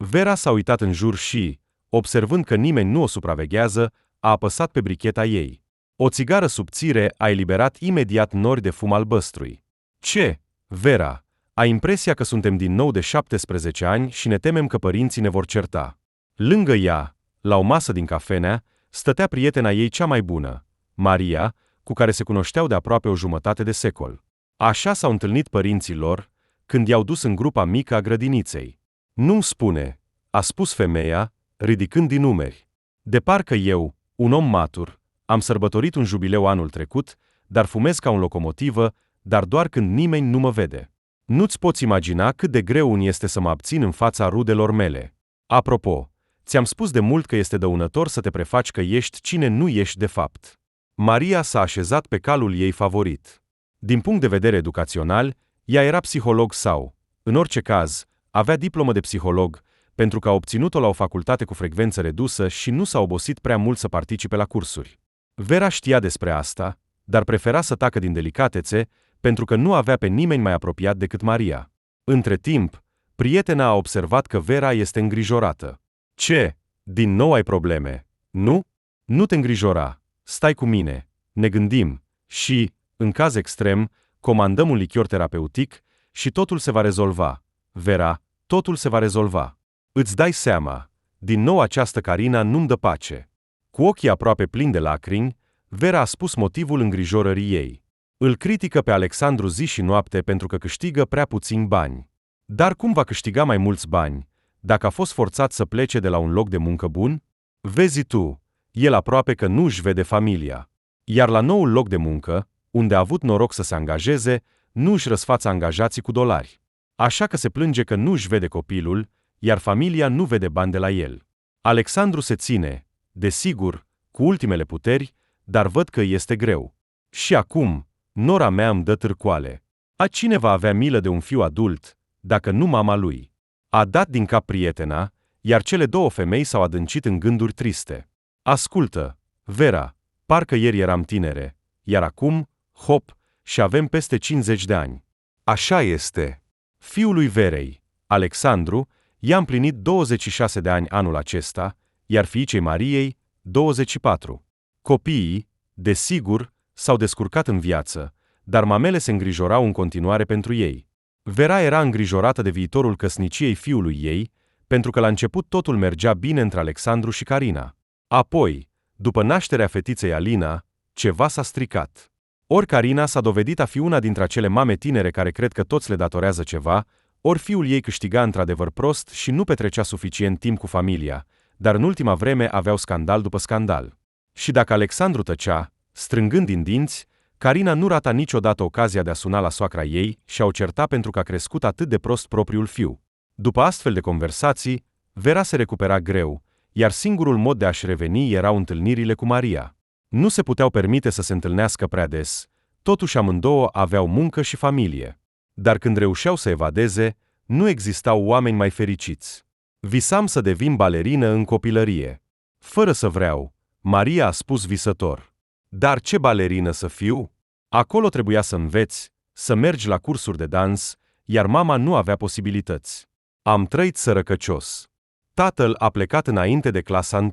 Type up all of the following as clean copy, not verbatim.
Vera s-a uitat în jur și, observând că nimeni nu o supraveghează, a apăsat pe bricheta ei. O țigară subțire a eliberat imediat nori de fum albăstrui. Ce, Vera, ai impresia că suntem din nou de 17 ani și ne temem că părinții ne vor certa. Lângă ea, la o masă din cafenea, stătea prietena ei cea mai bună, Maria, cu care se cunoșteau de aproape o jumătate de secol. Așa s-au întâlnit părinții lor, când i-au dus în grupa mică a grădiniței. Nu-mi spune, a spus femeia, ridicând din numeri. De parcă eu, un om matur, am sărbătorit un jubileu anul trecut, dar fumez ca un locomotivă, dar doar când nimeni nu mă vede. Nu-ți poți imagina cât de greu îmi este să mă abțin în fața rudelor mele. Apropo, ți-am spus de mult că este dăunător să te prefaci că ești cine nu ești de fapt. Maria s-a așezat pe calul ei favorit. Din punct de vedere educațional, ea era psiholog sau, în orice caz, avea diplomă de psiholog, pentru că a obținut-o la o facultate cu frecvență redusă și nu s-a obosit prea mult să participe la cursuri. Vera știa despre asta, dar prefera să tacă din delicatețe, pentru că nu avea pe nimeni mai apropiat decât Maria. Între timp, prietena a observat că Vera este îngrijorată. Ce? Din nou ai probleme? Nu? Nu te îngrijora. Stai cu mine. Ne gândim. Și, în caz extrem, comandăm un lichior terapeutic și totul se va rezolva. Vera, totul se va rezolva. Îți dai seama. Din nou această Carina nu-mi dă pace. Cu ochii aproape plini de lacrimi, Vera a spus motivul îngrijorării ei. Îl critică pe Alexandru zi și noapte pentru că câștigă prea puțini bani. Dar cum va câștiga mai mulți bani, dacă a fost forțat să plece de la un loc de muncă bun? Vezi tu, el aproape că nu își vede familia. Iar la noul loc de muncă, unde a avut noroc să se angajeze, nu își răsfață angajații cu dolari. Așa că se plânge că nu își vede copilul, iar familia nu vede bani de la el. Alexandru se ține, desigur, cu ultimele puteri, dar văd că îi este greu. Și acum, nora mea îmi dă târcoale. A cine va avea milă de un fiu adult, dacă nu mama lui? A dat din cap prietena, iar cele două femei s-au adâncit în gânduri triste. Ascultă, Vera, parcă ieri eram tinere, iar acum, hop, și avem peste 50 de ani. Așa este. Fiul lui Verei, Alexandru, i-a împlinit 26 de ani anul acesta, iar fiicei Mariei, 24. Copiii, desigur, s-au descurcat în viață, dar mamele se îngrijorau în continuare pentru ei. Vera era îngrijorată de viitorul căsniciei fiului ei, pentru că la început totul mergea bine între Alexandru și Carina. Apoi, după nașterea fetiței Alina, ceva s-a stricat. Ori Carina s-a dovedit a fi una dintre acele mame tinere care cred că toți le datorează ceva, ori fiul ei câștiga într-adevăr prost și nu petrecea suficient timp cu familia, dar în ultima vreme aveau scandal după scandal. Și dacă Alexandru tăcea, strângând din dinți, Carina nu rata niciodată ocazia de a suna la soacra ei și a o certa pentru că a crescut atât de prost propriul fiu. După astfel de conversații, Vera se recupera greu, iar singurul mod de a-și reveni erau întâlnirile cu Maria. Nu se puteau permite să se întâlnească prea des, totuși amândouă aveau muncă și familie. Dar când reușeau să evadeze, nu existau oameni mai fericiți. Visam să devin balerină în copilărie. Fără să vreau, Maria a spus visător. Dar ce balerină să fiu? Acolo trebuia să înveți, să mergi la cursuri de dans, iar mama nu avea posibilități. Am trăit sărăcăcios. Tatăl a plecat înainte de clasa 1.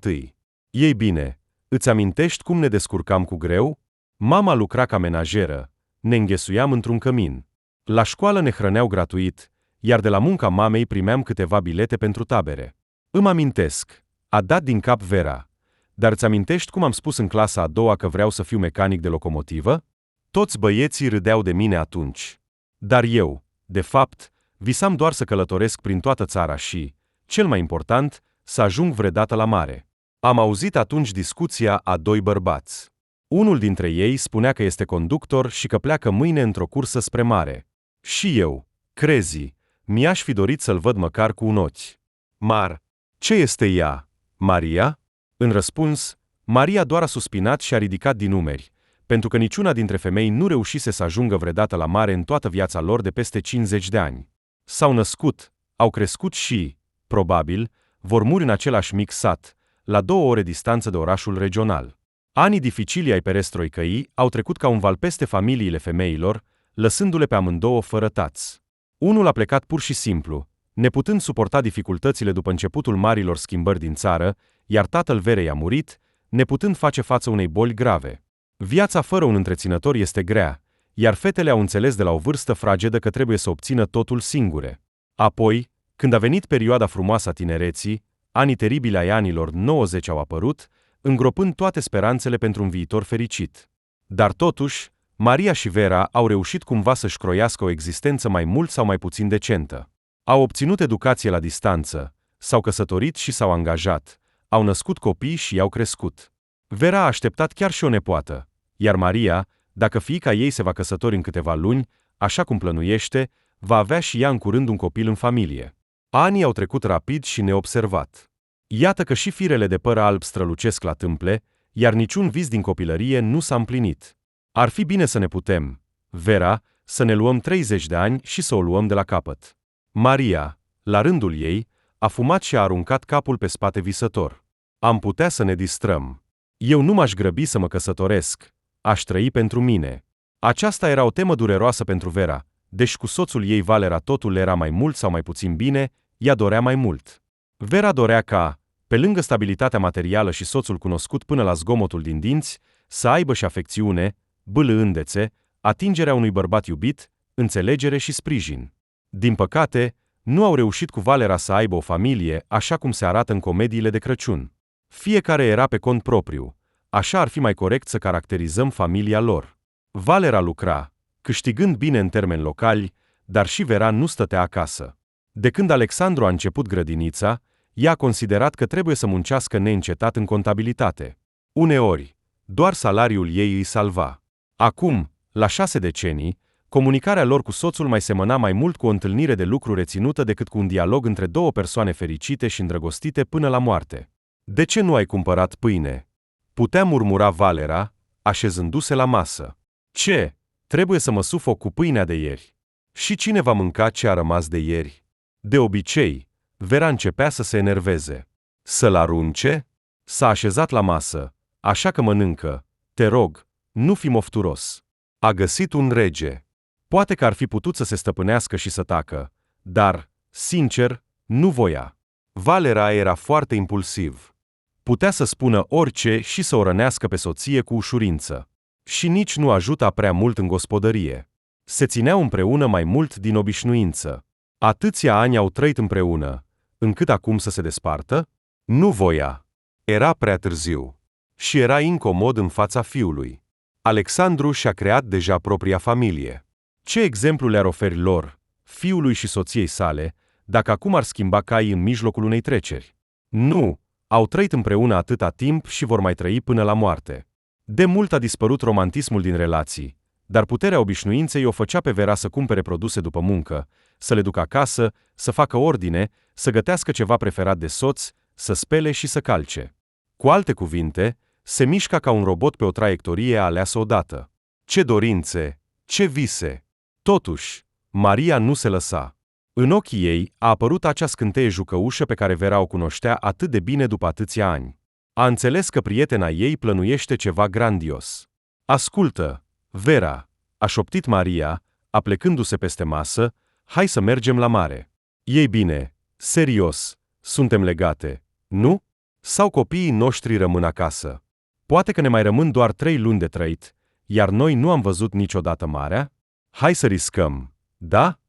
Ei bine, îți amintești cum ne descurcam cu greu? Mama lucra ca menajeră, ne înghesuiam într-un cămin. La școală ne hrăneau gratuit, iar de la munca mamei primeam câteva bilete pentru tabere. Îmi amintesc, a dat din cap Vera. Dar îți amintești cum am spus în clasa a doua că vreau să fiu mecanic de locomotivă? Toți băieții râdeau de mine atunci. Dar eu, de fapt, visam doar să călătoresc prin toată țara și, cel mai important, să ajung vreodată la mare. Am auzit atunci discuția a doi bărbați. Unul dintre ei spunea că este conductor și că pleacă mâine într-o cursă spre mare. Și eu, crezi, mi-aș fi dorit să-l văd măcar cu un ochi. Mar, ce este ea? Maria? În răspuns, Maria doar a suspinat și a ridicat din numeri, pentru că niciuna dintre femei nu reușise să ajungă vreodată la mare în toată viața lor de peste 50 de ani. S-au născut, au crescut și, probabil, vor muri în același mic sat, la 2 ore distanță de orașul regional. Anii dificili ai perestroicăii au trecut ca un val peste familiile femeilor, lăsându-le pe amândouă fără tați. Unul a plecat pur și simplu, neputând suporta dificultățile după începutul marilor schimbări din țară, iar tatăl Verei a murit, neputând face față unei boli grave. Viața fără un întreținător este grea, iar fetele au înțeles de la o vârstă fragedă că trebuie să obțină totul singure. Apoi, când a venit perioada frumoasă a tinereții, anii teribili ai anilor 90 au apărut, îngropând toate speranțele pentru un viitor fericit. Dar totuși, Maria și Vera au reușit cumva să-și croiască o existență mai mult sau mai puțin decentă. Au obținut educație la distanță, s-au căsătorit și s-au angajat, au născut copii și i-au crescut. Vera a așteptat chiar și o nepoată, iar Maria, dacă fiica ei se va căsători în câteva luni, așa cum plănuiește, va avea și ea în curând un copil în familie. Anii au trecut rapid și neobservat. Iată că și firele de păr alb strălucesc la tâmple, iar niciun vis din copilărie nu s-a împlinit. Ar fi bine să ne putem, Vera, să ne luăm 30 de ani și să o luăm de la capăt. Maria, la rândul ei, a fumat și a aruncat capul pe spate visător. Am putea să ne distrăm. Eu nu m-aș grăbi să mă căsătoresc. Aș trăi pentru mine. Aceasta era o temă dureroasă pentru Vera, deși cu soțul ei Valera totul era mai mult sau mai puțin bine, ea dorea mai mult. Vera dorea ca, pe lângă stabilitatea materială și soțul cunoscut până la zgomotul din dinți, să aibă și afecțiune, bâlâândețe, atingerea unui bărbat iubit, înțelegere și sprijin. Din păcate, nu au reușit cu Valera să aibă o familie, așa cum se arată în comediile de Crăciun. Fiecare era pe cont propriu, așa ar fi mai corect să caracterizăm familia lor. Valera lucra, câștigând bine în termeni locali, dar și Vera nu stătea acasă. De când Alexandru a început grădinița, ea a considerat că trebuie să muncească neîncetat în contabilitate. Uneori, doar salariul ei îi salva. Acum, la 6 decenii, comunicarea lor cu soțul mai semăna mai mult cu o întâlnire de lucru reținută decât cu un dialog între două persoane fericite și îndrăgostite până la moarte. De ce nu ai cumpărat pâine? Putea murmura Valera, așezându-se la masă. Ce? Trebuie să mă sufoc cu pâinea de ieri. Și cine va mânca ce a rămas de ieri? De obicei, Vera începea să se enerveze. Să-l arunce? S-a așezat la masă, așa că mănâncă. Te rog, nu fi mofturos. A găsit un rege. Poate că ar fi putut să se stăpânească și să tacă, dar, sincer, nu voia. Valera era foarte impulsiv. Putea să spună orice și să o rănească pe soție cu ușurință. Și nici nu ajuta prea mult în gospodărie. Se țineau împreună mai mult din obișnuință. Atâția ani au trăit împreună, încât acum să se despartă? Nu voia. Era prea târziu. Și era incomod în fața fiului. Alexandru și-a creat deja propria familie. Ce exemplu le-ar oferi lor, fiului și soției sale, dacă acum ar schimba caii în mijlocul unei treceri? Nu, au trăit împreună atâta timp și vor mai trăi până la moarte. De mult a dispărut romantismul din relații, dar puterea obișnuinței o făcea pe Vera să cumpere produse după muncă, să le ducă acasă, să facă ordine, să gătească ceva preferat de soț, să spele și să calce. Cu alte cuvinte, se mișca ca un robot pe o traiectorie aleasă odată. Ce dorințe, ce vise! Totuși, Maria nu se lăsa. În ochii ei a apărut acea scânteie jucăușă pe care Vera o cunoștea atât de bine după atâția ani. A înțeles că prietena ei plănuiește ceva grandios. Ascultă, Vera, a șoptit Maria, aplecându-se peste masă, hai să mergem la mare. Ei bine, serios, suntem legate, nu? Sau copiii noștri rămân acasă? Poate că ne mai rămân doar 3 luni de trăit, iar noi nu am văzut niciodată marea? Hai să riscăm, da?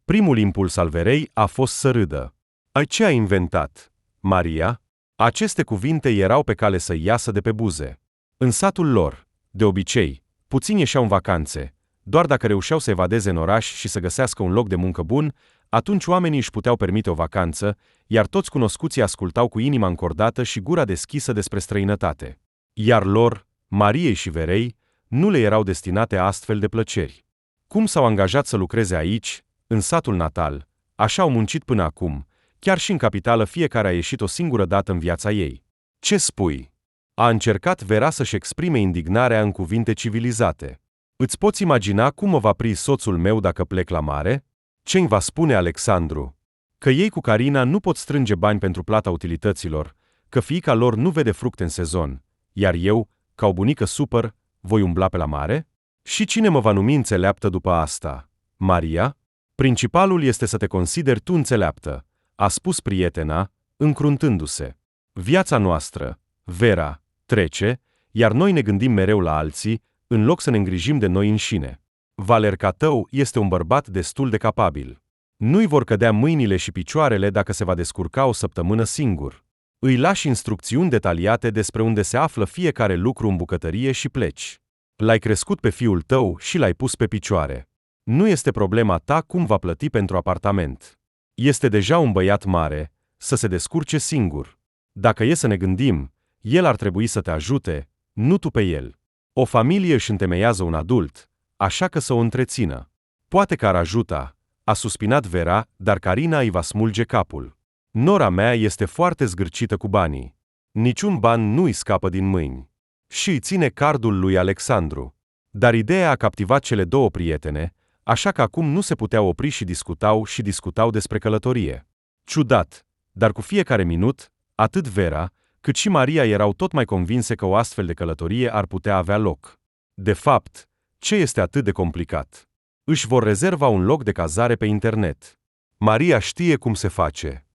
Primul impuls al Verei a fost să râdă. Ai ce ai inventat, Maria? Aceste cuvinte erau pe cale să iasă de pe buze. În satul lor, de obicei, puțini ieșeau în vacanțe, doar dacă reușeau să evadeze în oraș și să găsească un loc de muncă bun, atunci oamenii își puteau permite o vacanță, iar toți cunoscuții ascultau cu inima încordată și gura deschisă despre străinătate. Iar lor, Mariei și Verei, nu le erau destinate astfel de plăceri. Cum s-au angajat să lucreze aici, în satul natal, așa au muncit până acum, chiar și în capitală fiecare a ieșit o singură dată în viața ei. Ce spui? A încercat Vera să-și exprime indignarea în cuvinte civilizate. Îți poți imagina cum mă va pri soțul meu dacă plec la mare? Ce-mi va spune Alexandru? Că ei cu Carina nu pot strânge bani pentru plata utilităților, că fiica lor nu vede fructe în sezon, iar eu, ca o bunică supăr, voi umbla pe la mare? Și cine mă va numi înțeleaptă după asta? Maria? Principalul este să te consideri tu înțeleaptă, a spus prietena, încruntându-se. Viața noastră, Vera, trece, iar noi ne gândim mereu la alții, în loc să ne îngrijim de noi înșine. Valerca tău este un bărbat destul de capabil. Nu-i vor cădea mâinile și picioarele dacă se va descurca o săptămână singur. Îi lași instrucțiuni detaliate despre unde se află fiecare lucru în bucătărie și pleci. L-ai crescut pe fiul tău și l-ai pus pe picioare. Nu este problema ta cum va plăti pentru apartament. Este deja un băiat mare, să se descurce singur. Dacă e să ne gândim, el ar trebui să te ajute, nu tu pe el. O familie își întemeiază un adult, așa că să o întrețină. Poate că ar ajuta, a suspinat Vera, dar Carina îi va smulge capul. Nora mea este foarte zgârcită cu banii. Niciun ban nu îi scapă din mâini. Și îi ține cardul lui Alexandru. Dar ideea a captivat cele două prietene, așa că acum nu se puteau opri și discutau despre călătorie. Ciudat, dar cu fiecare minut, atât Vera, cât și Maria erau tot mai convinse că o astfel de călătorie ar putea avea loc. De fapt, ce este atât de complicat? Își vor rezerva un loc de cazare pe internet. Maria știe cum se face.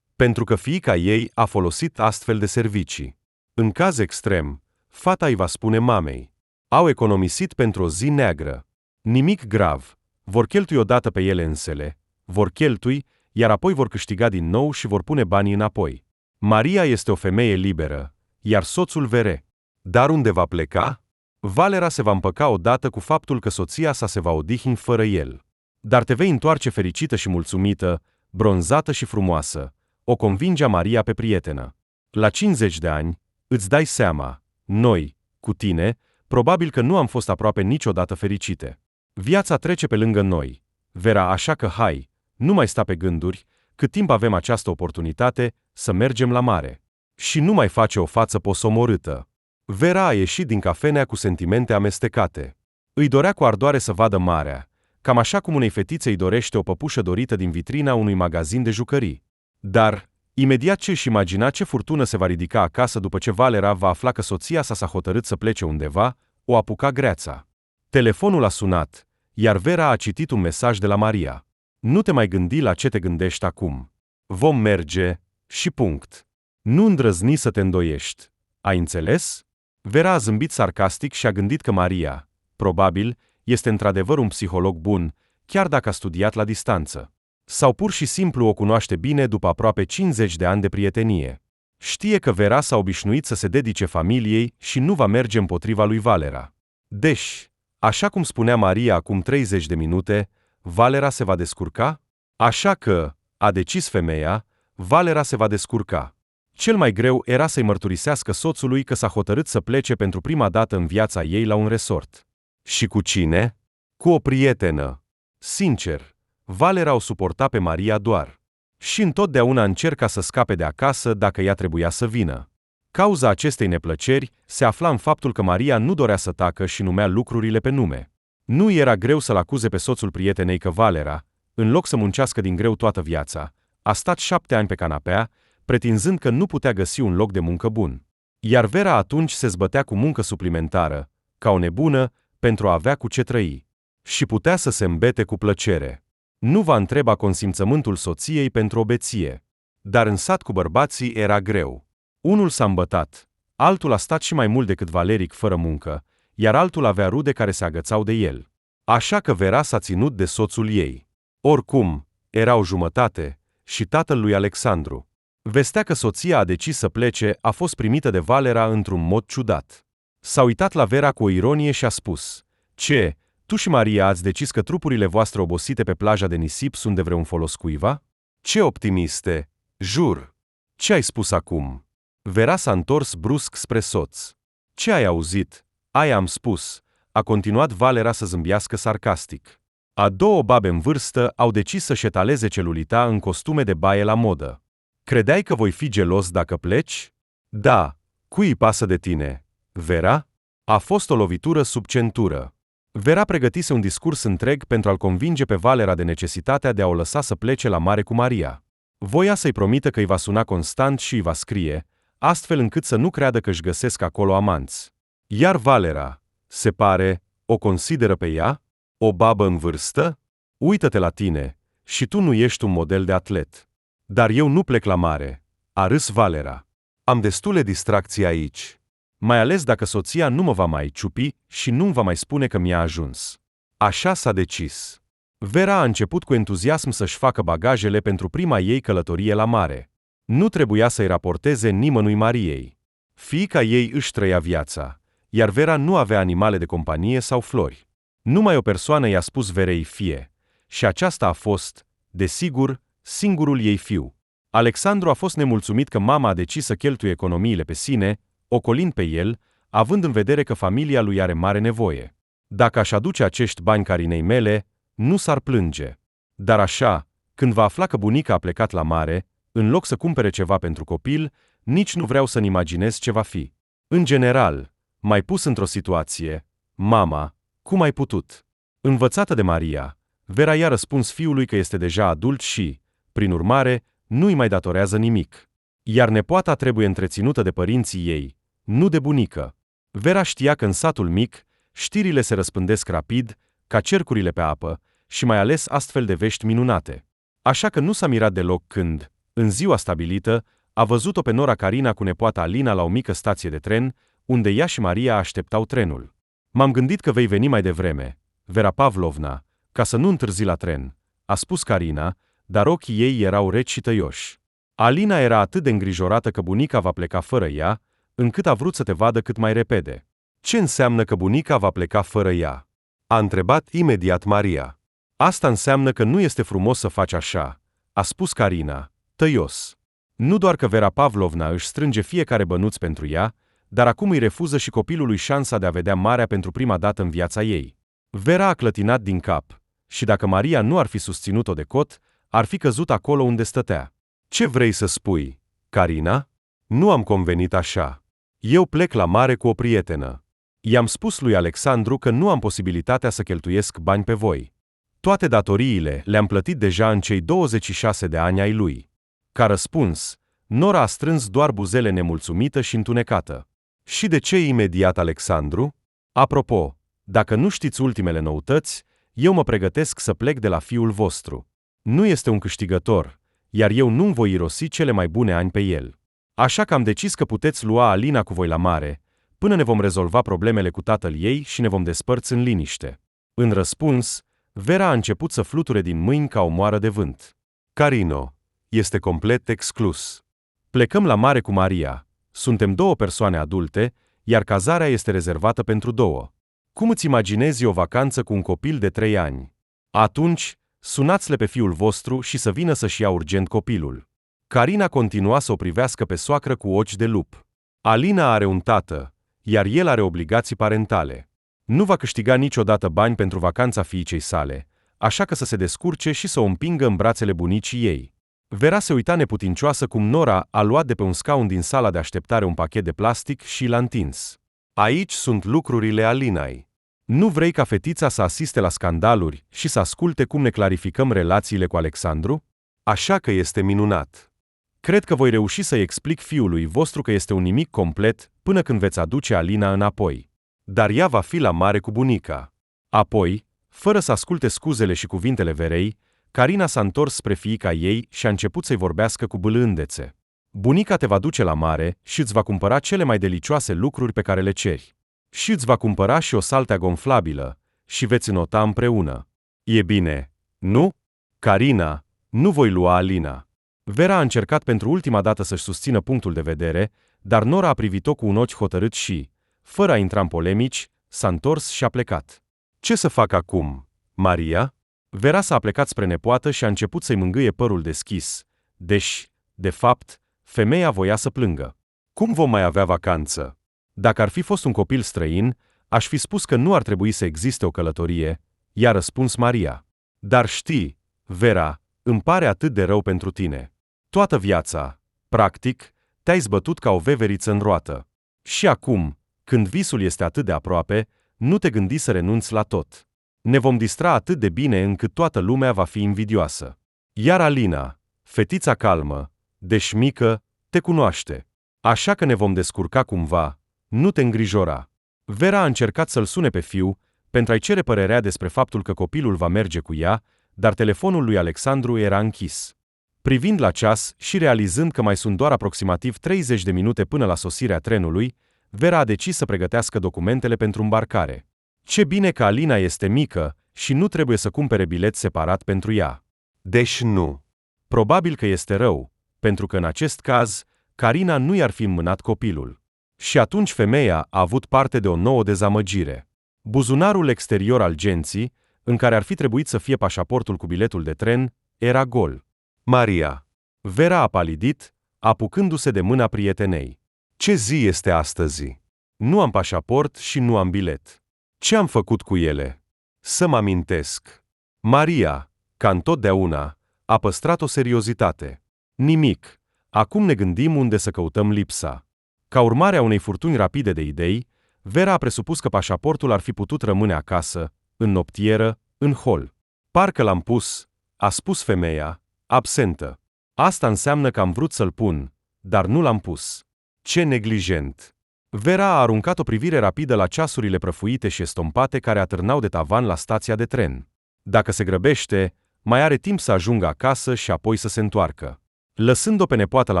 Pentru că fiica ei a folosit astfel de servicii. În caz extrem, fata îi va spune mamei. Au economisit pentru o zi neagră. Nimic grav. Vor cheltui odată pe ele însele. Vor cheltui, iar apoi vor câștiga din nou și vor pune banii înapoi. Maria este o femeie liberă, iar soțul vere. Dar unde va pleca? Valera se va împăca odată cu faptul că soția sa se va odihni fără el. Dar te vei întoarce fericită și mulțumită, bronzată și frumoasă, o convingea Maria pe prietenă. La 50 de ani, îți dai seama, noi, cu tine, probabil că nu am fost aproape niciodată fericite. Viața trece pe lângă noi, Vera, așa că hai, nu mai sta pe gânduri, cât timp avem această oportunitate, să mergem la mare. Și nu mai face o față posomorâtă. Vera a ieșit din cafenea cu sentimente amestecate. Îi dorea cu ardoare să vadă marea, cam așa cum unei fetițe îi dorește o păpușă dorită din vitrina unui magazin de jucării. Dar, imediat ce își imagina ce furtună se va ridica acasă după ce Valera va afla că soția sa s-a hotărât să plece undeva, o apuca greața. Telefonul a sunat, iar Vera a citit un mesaj de la Maria. Nu te mai gândi la ce te gândești acum. Vom merge, și punct. Nu îndrăzni să te îndoiești. Ai înțeles? Vera a zâmbit sarcastic și a gândit că Maria, probabil, este într-adevăr un psiholog bun, chiar dacă a studiat la distanță. Sau pur și simplu o cunoaște bine după aproape 50 de ani de prietenie. Știe că Vera s-a obișnuit să se dedice familiei și nu va merge împotriva lui Valera. Deci, așa cum spunea Maria acum 30 de minute, Valera se va descurca? Așa că, a decis femeia, Valera se va descurca. Cel mai greu era să-i mărturisească soțului că s-a hotărât să plece pentru prima dată în viața ei la un resort. Și cu cine? Cu o prietenă. Sincer, Valera o suporta pe Maria doar. Și întotdeauna încerca să scape de acasă dacă ea trebuia să vină. Cauza acestei neplăceri se afla în faptul că Maria nu dorea să tacă și numea lucrurile pe nume. Nu era greu să-l acuze pe soțul prietenei că Valera, în loc să muncească din greu toată viața, a stat 7 ani pe canapea, pretinzând că nu putea găsi un loc de muncă bun. Iar Vera atunci se zbătea cu muncă suplimentară, ca o nebună, pentru a avea cu ce trăi. Și putea să se îmbete cu plăcere. Nu va întreba consimțământul soției pentru o beție. Dar în sat cu bărbații era greu. Unul s-a îmbătat, altul a stat și mai mult decât Valeric fără muncă, iar altul avea rude care se agățau de el. Așa că Vera s-a ținut de soțul ei. Oricum, era o jumătate, și tatăl lui Alexandru. Vestea că soția a decis să plece a fost primită de Valera într-un mod ciudat. S-a uitat la Vera cu o ironie și a spus: Ce, tu și Maria ați decis că trupurile voastre obosite pe plaja de nisip sunt de vreun folos cuiva? Ce optimiste, jur! Ce ai spus acum? Vera s-a întors brusc spre soț. Ce ai auzit? Aia am spus, a continuat Valera să zâmbească sarcastic. A două babe în vârstă au decis să-și etaleze celulita în costume de baie la modă. Credeai că voi fi gelos dacă pleci? Da, cui îi pasă de tine? Vera? A fost o lovitură sub centură. Vera pregătise un discurs întreg pentru a-l convinge pe Valera de necesitatea de a o lăsa să plece la mare cu Maria. Voia să-i promită că îi va suna constant și îi va scrie, astfel încât să nu creadă că își găsesc acolo amanți. Iar Valera, se pare, o consideră pe ea? O babă în vârstă? Uită-te la tine, și tu nu ești un model de atlet. Dar eu nu plec la mare, a râs Valera. Am destule distracții aici. Mai ales dacă soția nu mă va mai ciupi și nu-mi va mai spune că mi-a ajuns. Așa s-a decis. Vera a început cu entuziasm să-și facă bagajele pentru prima ei călătorie la mare. Nu trebuia să-i raporteze nimănui Mariei. Fiica ei își trăia viața, iar Vera nu avea animale de companie sau flori. Numai o persoană i-a spus Verei fie, și aceasta a fost, desigur, singurul ei fiu. Alexandru a fost nemulțumit că mama a decis să cheltuie economiile pe sine, ocolind pe el, având în vedere că familia lui are mare nevoie. Dacă aș aduce acești bani Carinei mele, nu s-ar plânge. Dar așa, când va afla că bunica a plecat la mare, în loc să cumpere ceva pentru copil, nici nu vreau să-mi imaginez ce va fi. În general, m-ai pus într-o situație, mama, cum ai putut? Învățată de Maria, Vera i-a răspuns fiului că este deja adult și, prin urmare, nu-i mai datorează nimic. Iar nepoata trebuie întreținută de părinții ei, nu de bunică. Vera știa că în satul mic, știrile se răspândesc rapid, ca cercurile pe apă, și mai ales astfel de vești minunate. Așa că nu s-a mirat deloc când, în ziua stabilită, a văzut-o pe nora Carina cu nepoata Alina la o mică stație de tren, unde ea și Maria așteptau trenul. M-am gândit că vei veni mai devreme, Vera Pavlovna, ca să nu întârzi la tren, a spus Carina, dar ochii ei erau reci și tăioși. Alina era atât de îngrijorată că bunica va pleca fără ea, încât a vrut să te vadă cât mai repede. Ce înseamnă că bunica va pleca fără ea? A întrebat imediat Maria. Asta înseamnă că nu este frumos să faci așa, a spus Carina, tăios. Nu doar că Vera Pavlovna își strânge fiecare bănuț pentru ea, dar acum îi refuză și copilului șansa de a vedea marea pentru prima dată în viața ei. Vera a clătinat din cap, și dacă Maria nu ar fi susținut-o de cot, ar fi căzut acolo unde stătea. Ce vrei să spui, Carina? Nu am convenit așa. Eu plec la mare cu o prietenă. I-am spus lui Alexandru că nu am posibilitatea să cheltuiesc bani pe voi. Toate datoriile le-am plătit deja în cei 26 de ani ai lui. Ca răspuns, Nora a strâns doar buzele nemulțumită și întunecată. Și de ce imediat Alexandru? Apropo, dacă nu știți ultimele noutăți, eu mă pregătesc să plec de la fiul vostru. Nu este un câștigător, iar eu nu-mi voi irosi cele mai bune ani pe el. Așa că am decis că puteți lua Alina cu voi la mare, până ne vom rezolva problemele cu tatăl ei și ne vom despărți în liniște. În răspuns, Vera a început să fluture din mâini ca o moară de vânt. Carino, este complet exclus. Plecăm la mare cu Maria. Suntem 2 persoane adulte, iar cazarea este rezervată pentru 2. Cum îți imaginezi o vacanță cu un copil de 3 ani? Atunci, sunați-le pe fiul vostru și să vină să-și ia urgent copilul. Carina continua să o privească pe soacră cu ochi de lup. Alina are un tată, iar el are obligații parentale. Nu va câștiga niciodată bani pentru vacanța fiicei sale, așa că să se descurce și să o împingă în brațele bunicii ei. Vera se uita neputincioasă cum Nora a luat de pe un scaun din sala de așteptare un pachet de plastic și l-a întins. Aici sunt lucrurile Alinai. Nu vrei ca fetița să asiste la scandaluri și să asculte cum ne clarificăm relațiile cu Alexandru? Așa că este minunat. Cred că voi reuși să-i explic fiului vostru că este un nimic complet până când veți aduce Alina înapoi. Dar ea va fi la mare cu bunica. Apoi, fără să asculte scuzele și cuvintele Verei, Carina s-a întors spre fiica ei și a început să-i vorbească cu bâlândețe. Bunica te va duce la mare și îți va cumpăra cele mai delicioase lucruri pe care le ceri. Și îți va cumpăra și o saltea gonflabilă și veți înota împreună. E bine, nu? Carina, nu voi lua Alina. Vera a încercat pentru ultima dată să-și susțină punctul de vedere, dar Nora a privit-o cu un ochi hotărât și, fără a intra în polemici, s-a întors și a plecat. Ce să fac acum, Maria? Vera s-a plecat spre nepoată și a început să-i mângâie părul deschis, deși, de fapt, femeia voia să plângă. Cum vom mai avea vacanță? Dacă ar fi fost un copil străin, aș fi spus că nu ar trebui să existe o călătorie, i-a răspuns Maria. Dar știi, Vera, îmi pare atât de rău pentru tine. Toată viața, practic, te-ai zbătut ca o veveriță în roată. Și acum, când visul este atât de aproape, nu te gândi să renunți la tot. Ne vom distra atât de bine încât toată lumea va fi invidioasă. Iar Alina, fetița calmă, deși mică, te cunoaște. Așa că ne vom descurca cumva, nu te îngrijora. Vera a încercat să-l sune pe fiu, pentru a-i cere părerea despre faptul că copilul va merge cu ea, dar telefonul lui Alexandru era închis. Privind la ceas și realizând că mai sunt doar aproximativ 30 de minute până la sosirea trenului, Vera a decis să pregătească documentele pentru îmbarcare. Ce bine că Alina este mică și nu trebuie să cumpere bilet separat pentru ea. Deci nu. Probabil că este rău, pentru că în acest caz, Carina nu i-ar fi înmânat copilul. Și atunci femeia a avut parte de o nouă dezamăgire. Buzunarul exterior al genții, în care ar fi trebuit să fie pașaportul cu biletul de tren, era gol. Maria. Vera a palidit, apucându-se de mâna prietenei. Ce zi este astăzi? Nu am pașaport și nu am bilet. Ce am făcut cu ele? Să mă amintesc. Maria, ca întotdeauna, a păstrat o seriozitate. Nimic. Acum ne gândim unde să căutăm lipsa. Ca urmare a unei furtuni rapide de idei, Vera a presupus că pașaportul ar fi putut rămâne acasă, în noptieră, în hol. Parcă l-am pus, a spus femeia, absentă. Asta înseamnă că am vrut să-l pun, dar nu l-am pus. Ce neglijent! Vera a aruncat o privire rapidă la ceasurile prăfuite și estompate care atârnau de tavan la stația de tren. Dacă se grăbește, mai are timp să ajungă acasă și apoi să se întoarcă. Lăsând-o pe nepoată la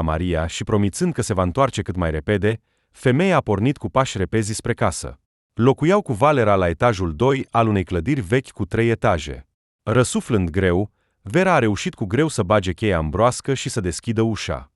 Maria și promițând că se va întoarce cât mai repede, femeia a pornit cu pași repezi spre casă. Locuiau cu Valera la etajul 2 al unei clădiri vechi cu 3 etaje. Răsuflând greu, Vera a reușit cu greu să bage cheia în broască și să deschidă ușa.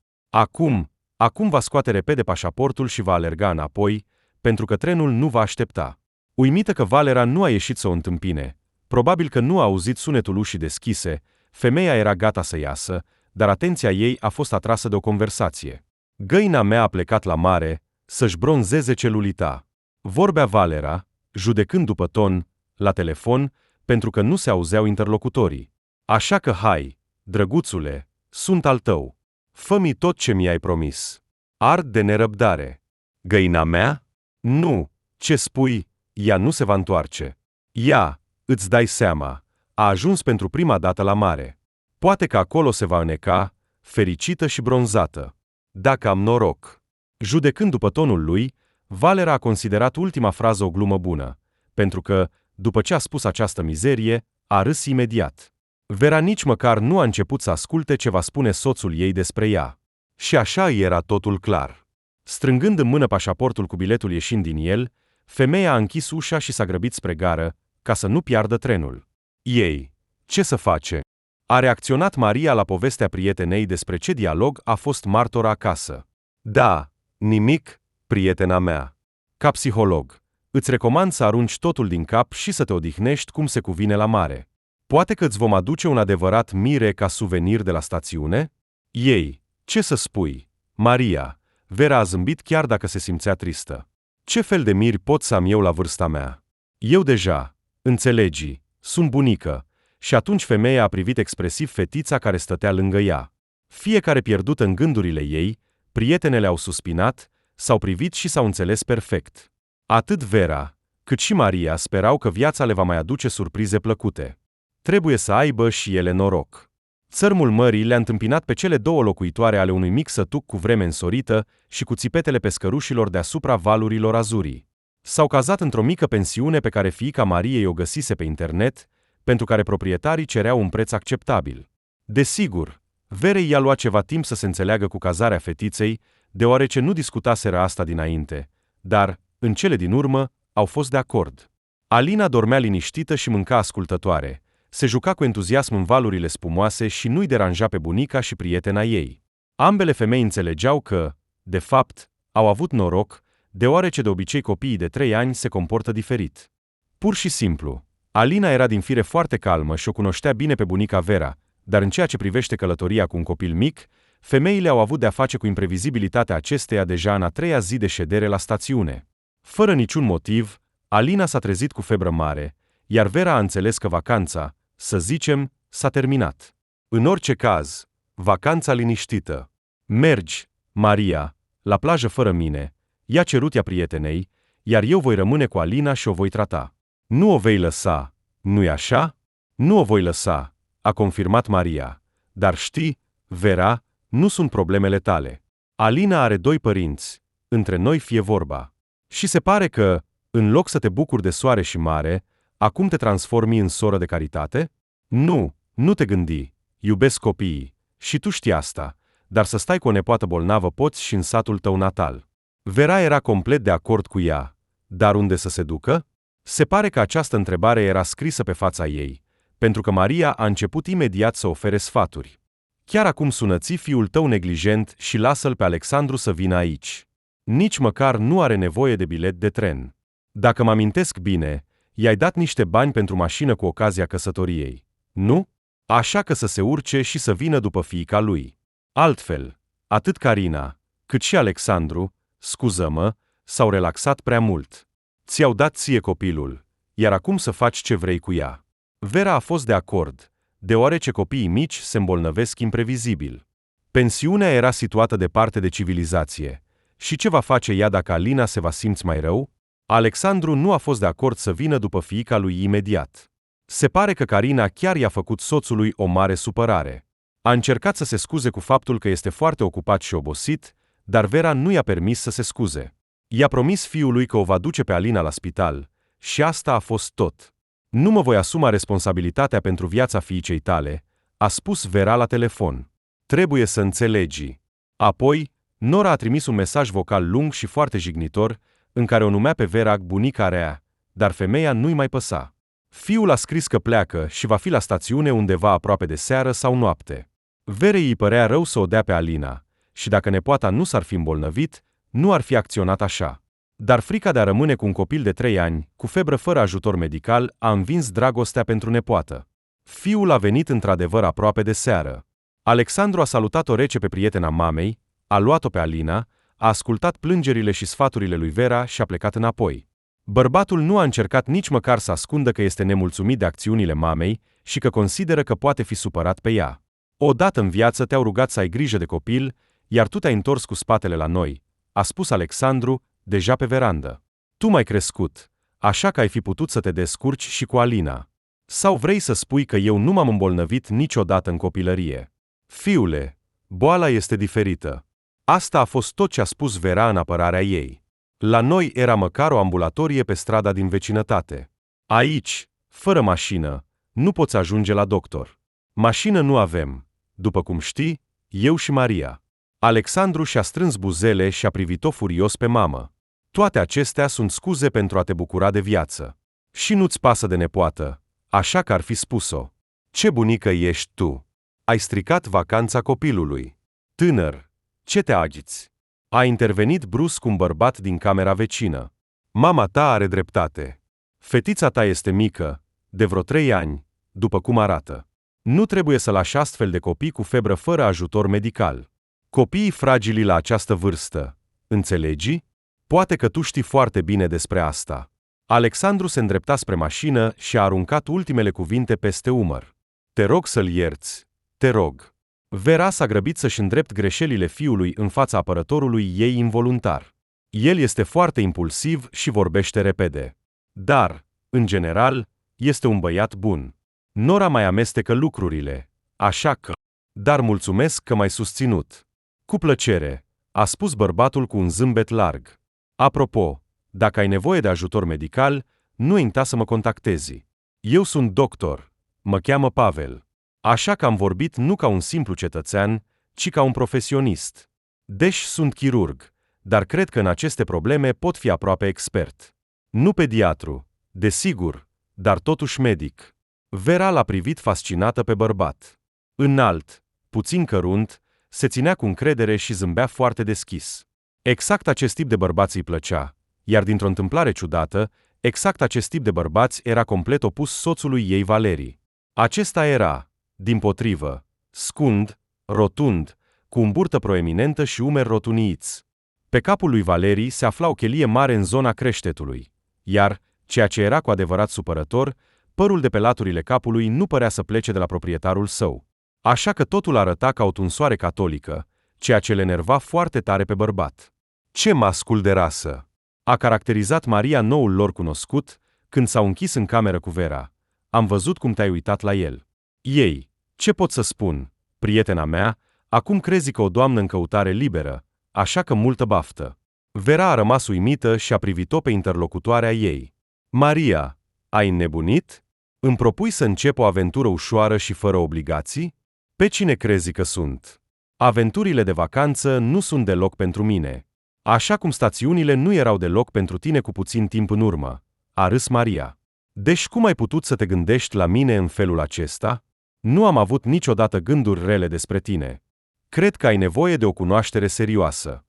Acum va scoate repede pașaportul și va alerga înapoi, pentru că trenul nu va aștepta. Uimită că Valera nu a ieșit să o întâmpine, probabil că nu a auzit sunetul ușii deschise, femeia era gata să iasă, dar atenția ei a fost atrasă de o conversație. Găina mea a plecat la mare să-și bronzeze celulita. Vorbea Valera, judecând după ton, la telefon, pentru că nu se auzeau interlocutorii. Așa că hai, drăguțule, sunt al tău. Fă-mi tot ce mi-ai promis. Ard de nerăbdare. Găina mea? Nu, ce spui, ea nu se va întoarce. Ea, îți dai seama, a ajuns pentru prima dată la mare. Poate că acolo se va îneca, fericită și bronzată. Dacă am noroc. Judecând după tonul lui, Valera a considerat ultima frază o glumă bună, pentru că, după ce a spus această mizerie, a râs imediat. Vera nici măcar nu a început să asculte ce va spune soțul ei despre ea. Și așa îi era totul clar. Strângând în mână pașaportul cu biletul ieșind din el, femeia a închis ușa și s-a grăbit spre gară, ca să nu piardă trenul. Ei, ce să face? A reacționat Maria la povestea prietenei despre ce dialog a fost martoră acasă. Da, nimic, prietena mea. Ca psiholog, îți recomand să arunci totul din cap și să te odihnești cum se cuvine la mare. Poate că îți vom aduce un adevărat mire ca suvenir de la stațiune? Ei, ce să spui? Maria, Vera a zâmbit chiar dacă se simțea tristă. Ce fel de miri pot să am eu la vârsta mea? Eu deja, înțelegi, sunt bunică. Și atunci femeia a privit expresiv fetița care stătea lângă ea. Fiecare pierdută în gândurile ei, prietenele au suspinat, s-au privit și s-au înțeles perfect. Atât Vera, cât și Maria sperau că viața le va mai aduce surprize plăcute. Trebuie să aibă și ele noroc. Țărmul mării le-a întâmpinat pe cele două locuitoare ale unui mic sătuc cu vreme însorită și cu țipetele pescărușilor deasupra valurilor azurii. S-au cazat într-o mică pensiune pe care fiica Mariei o găsise pe internet, pentru care proprietarii cereau un preț acceptabil. Desigur, Verei i-a luat ceva timp să se înțeleagă cu cazarea fetiței, deoarece nu discutaseră asta dinainte, dar, în cele din urmă, au fost de acord. Alina dormea liniștită și mânca ascultătoare, se juca cu entuziasm în valurile spumoase și nu-i deranja pe bunica și prietena ei. Ambele femei înțelegeau că, de fapt, au avut noroc, deoarece de obicei copiii de 3 ani se comportă diferit. Pur și simplu, Alina era din fire foarte calmă și o cunoștea bine pe bunica Vera, dar în ceea ce privește călătoria cu un copil mic, femeile au avut de-a face cu imprevizibilitatea acesteia deja în a 3-a zi de ședere la stațiune. Fără niciun motiv, Alina s-a trezit cu febră mare, iar Vera a înțeles că vacanța, să zicem, s-a terminat. În orice caz, vacanța liniștită. Mergi, Maria, la plajă fără mine, i-a cerut ea prietenei, iar eu voi rămâne cu Alina și o voi trata. Nu o vei lăsa, nu-i așa? Nu o voi lăsa, a confirmat Maria. Dar știi, Vera, nu sunt problemele tale. Alina are 2 părinți, între noi fie vorba. Și se pare că, în loc să te bucuri de soare și mare, acum te transformi în soră de caritate? Nu, Nu te gândi, iubesc copiii, și tu știi asta, dar să stai cu o nepoată bolnavă poți și în satul tău natal. Vera era complet de acord cu ea, dar unde să se ducă? Se pare că această întrebare era scrisă pe fața ei, pentru că Maria a început imediat să ofere sfaturi. Chiar acum sună-ți fiul tău neglijent și lasă-l pe Alexandru să vină aici. Nici măcar nu are nevoie de bilet de tren. Dacă mă amintesc bine, i-ai dat niște bani pentru mașină cu ocazia căsătoriei, nu? Așa că să se urce și să vină după fiica lui. Altfel, atât Carina, cât și Alexandru, scuză-mă, s-au relaxat prea mult. Ți-au dat ție copilul, iar acum să faci ce vrei cu ea. Vera a fost de acord, deoarece copiii mici se îmbolnăvesc imprevizibil. Pensiunea era situată departe de civilizație. Și ce va face ea dacă Alina se va simți mai rău? Alexandru nu a fost de acord să vină după fiica lui imediat. Se pare că Carina chiar i-a făcut soțului o mare supărare. A încercat să se scuze cu faptul că este foarte ocupat și obosit, dar Vera nu i-a permis să se scuze. I-a promis fiului că o va duce pe Alina la spital, și asta a fost tot. Nu mă voi asuma responsabilitatea pentru viața fiicei tale, a spus Vera la telefon. Trebuie să înțelegi. Apoi, Nora a trimis un mesaj vocal lung și foarte jignitor, în care o numea pe Vera bunica rea, dar femeia nu-i mai păsa. Fiul a scris că pleacă și va fi la stațiune undeva aproape de seară sau noapte. Verei îi părea rău să o dea pe Alina, și dacă nepoata nu s-ar fi îmbolnăvit, nu ar fi acționat așa. Dar frica de a rămâne cu un copil de 3 ani, cu febră fără ajutor medical, a învins dragostea pentru nepoată. Fiul a venit într-adevăr aproape de seară. Alexandru a salutat-o rece pe prietena mamei, a luat-o pe Alina, a ascultat plângerile și sfaturile lui Vera și a plecat înapoi. Bărbatul nu a încercat nici măcar să ascundă că este nemulțumit de acțiunile mamei și că consideră că poate fi supărat pe ea. Odată în viață te-au rugat să ai grijă de copil, iar tu te-ai întors cu spatele la noi, a spus Alexandru, deja pe verandă. Tu m-ai crescut, așa că ai fi putut să te descurci și cu Alina. Sau vrei să spui că eu nu m-am îmbolnăvit niciodată în copilărie? Fiule, boala este diferită. Asta a fost tot ce a spus Vera în apărarea ei. La noi era măcar o ambulatorie pe strada din vecinătate. Aici, fără mașină, nu poți ajunge la doctor. Mașină nu avem, după cum știi, eu și Maria. Alexandru și-a strâns buzele și a privit-o furios pe mamă. Toate acestea sunt scuze pentru a te bucura de viață. Și nu-ți pasă de nepoată, așa că ar fi spus-o. Ce bunică ești tu! Ai stricat vacanța copilului. Tânăr, ce te agiți? A intervenit brusc un bărbat din camera vecină. Mama ta are dreptate. Fetița ta este mică, de vreo 3 ani, după cum arată. Nu trebuie să lași astfel de copii cu febră fără ajutor medical. Copiii fragili la această vârstă, înțelegi? Poate că tu știi foarte bine despre asta. Alexandru se îndrepta spre mașină și a aruncat ultimele cuvinte peste umăr. Te rog să-l ierți, te rog. Vera s-a grăbit să-și îndrept greșelile fiului în fața apărătorului ei involuntar. El este foarte impulsiv și vorbește repede. Dar, în general, este un băiat bun. Nora mai amestecă lucrurile, așa că... Dar mulțumesc că m-ai susținut. Cu plăcere, a spus bărbatul cu un zâmbet larg. Apropo, dacă ai nevoie de ajutor medical, nu uita să mă contactezi. Eu sunt doctor, mă cheamă Pavel. Așa că am vorbit nu ca un simplu cetățean, ci ca un profesionist. Deși sunt chirurg, dar cred că în aceste probleme pot fi aproape expert. Nu pediatru, desigur, dar totuși medic. Vera l-a privit fascinată pe bărbat. Înalt, puțin cărunt, se ținea cu încredere și zâmbea foarte deschis. Exact acest tip de bărbați îi plăcea, iar dintr-o întâmplare ciudată, exact acest tip de bărbați era complet opus soțului ei Valerii. Acesta era, dimpotrivă, scund, rotund, cu o burtă proeminentă și umeri rotuniiți. Pe capul lui Valerii se afla o chelie mare în zona creștetului, iar, ceea ce era cu adevărat supărător, părul de pe laturile capului nu părea să plece de la proprietarul său. Așa că totul arăta ca o tunsoare catolică, ceea ce le enerva foarte tare pe bărbat. Ce mascul de rasă! A caracterizat Maria noul lor cunoscut, când s-au închis în cameră cu Vera. Am văzut cum te-ai uitat la el. Ei, ce pot să spun, prietena mea, acum crezi că o doamnă în căutare liberă, așa că multă baftă. Vera a rămas uimită și a privit-o pe interlocutoarea ei. Maria, ai înnebunit? Îmi propui să încep o aventură ușoară și fără obligații? Pe cine crezi că sunt? Aventurile de vacanță nu sunt deloc pentru mine. Așa cum stațiunile nu erau deloc pentru tine cu puțin timp în urmă, a râs Maria. Deci cum ai putut să te gândești la mine în felul acesta? Nu am avut niciodată gânduri rele despre tine. Cred că ai nevoie de o cunoaștere serioasă.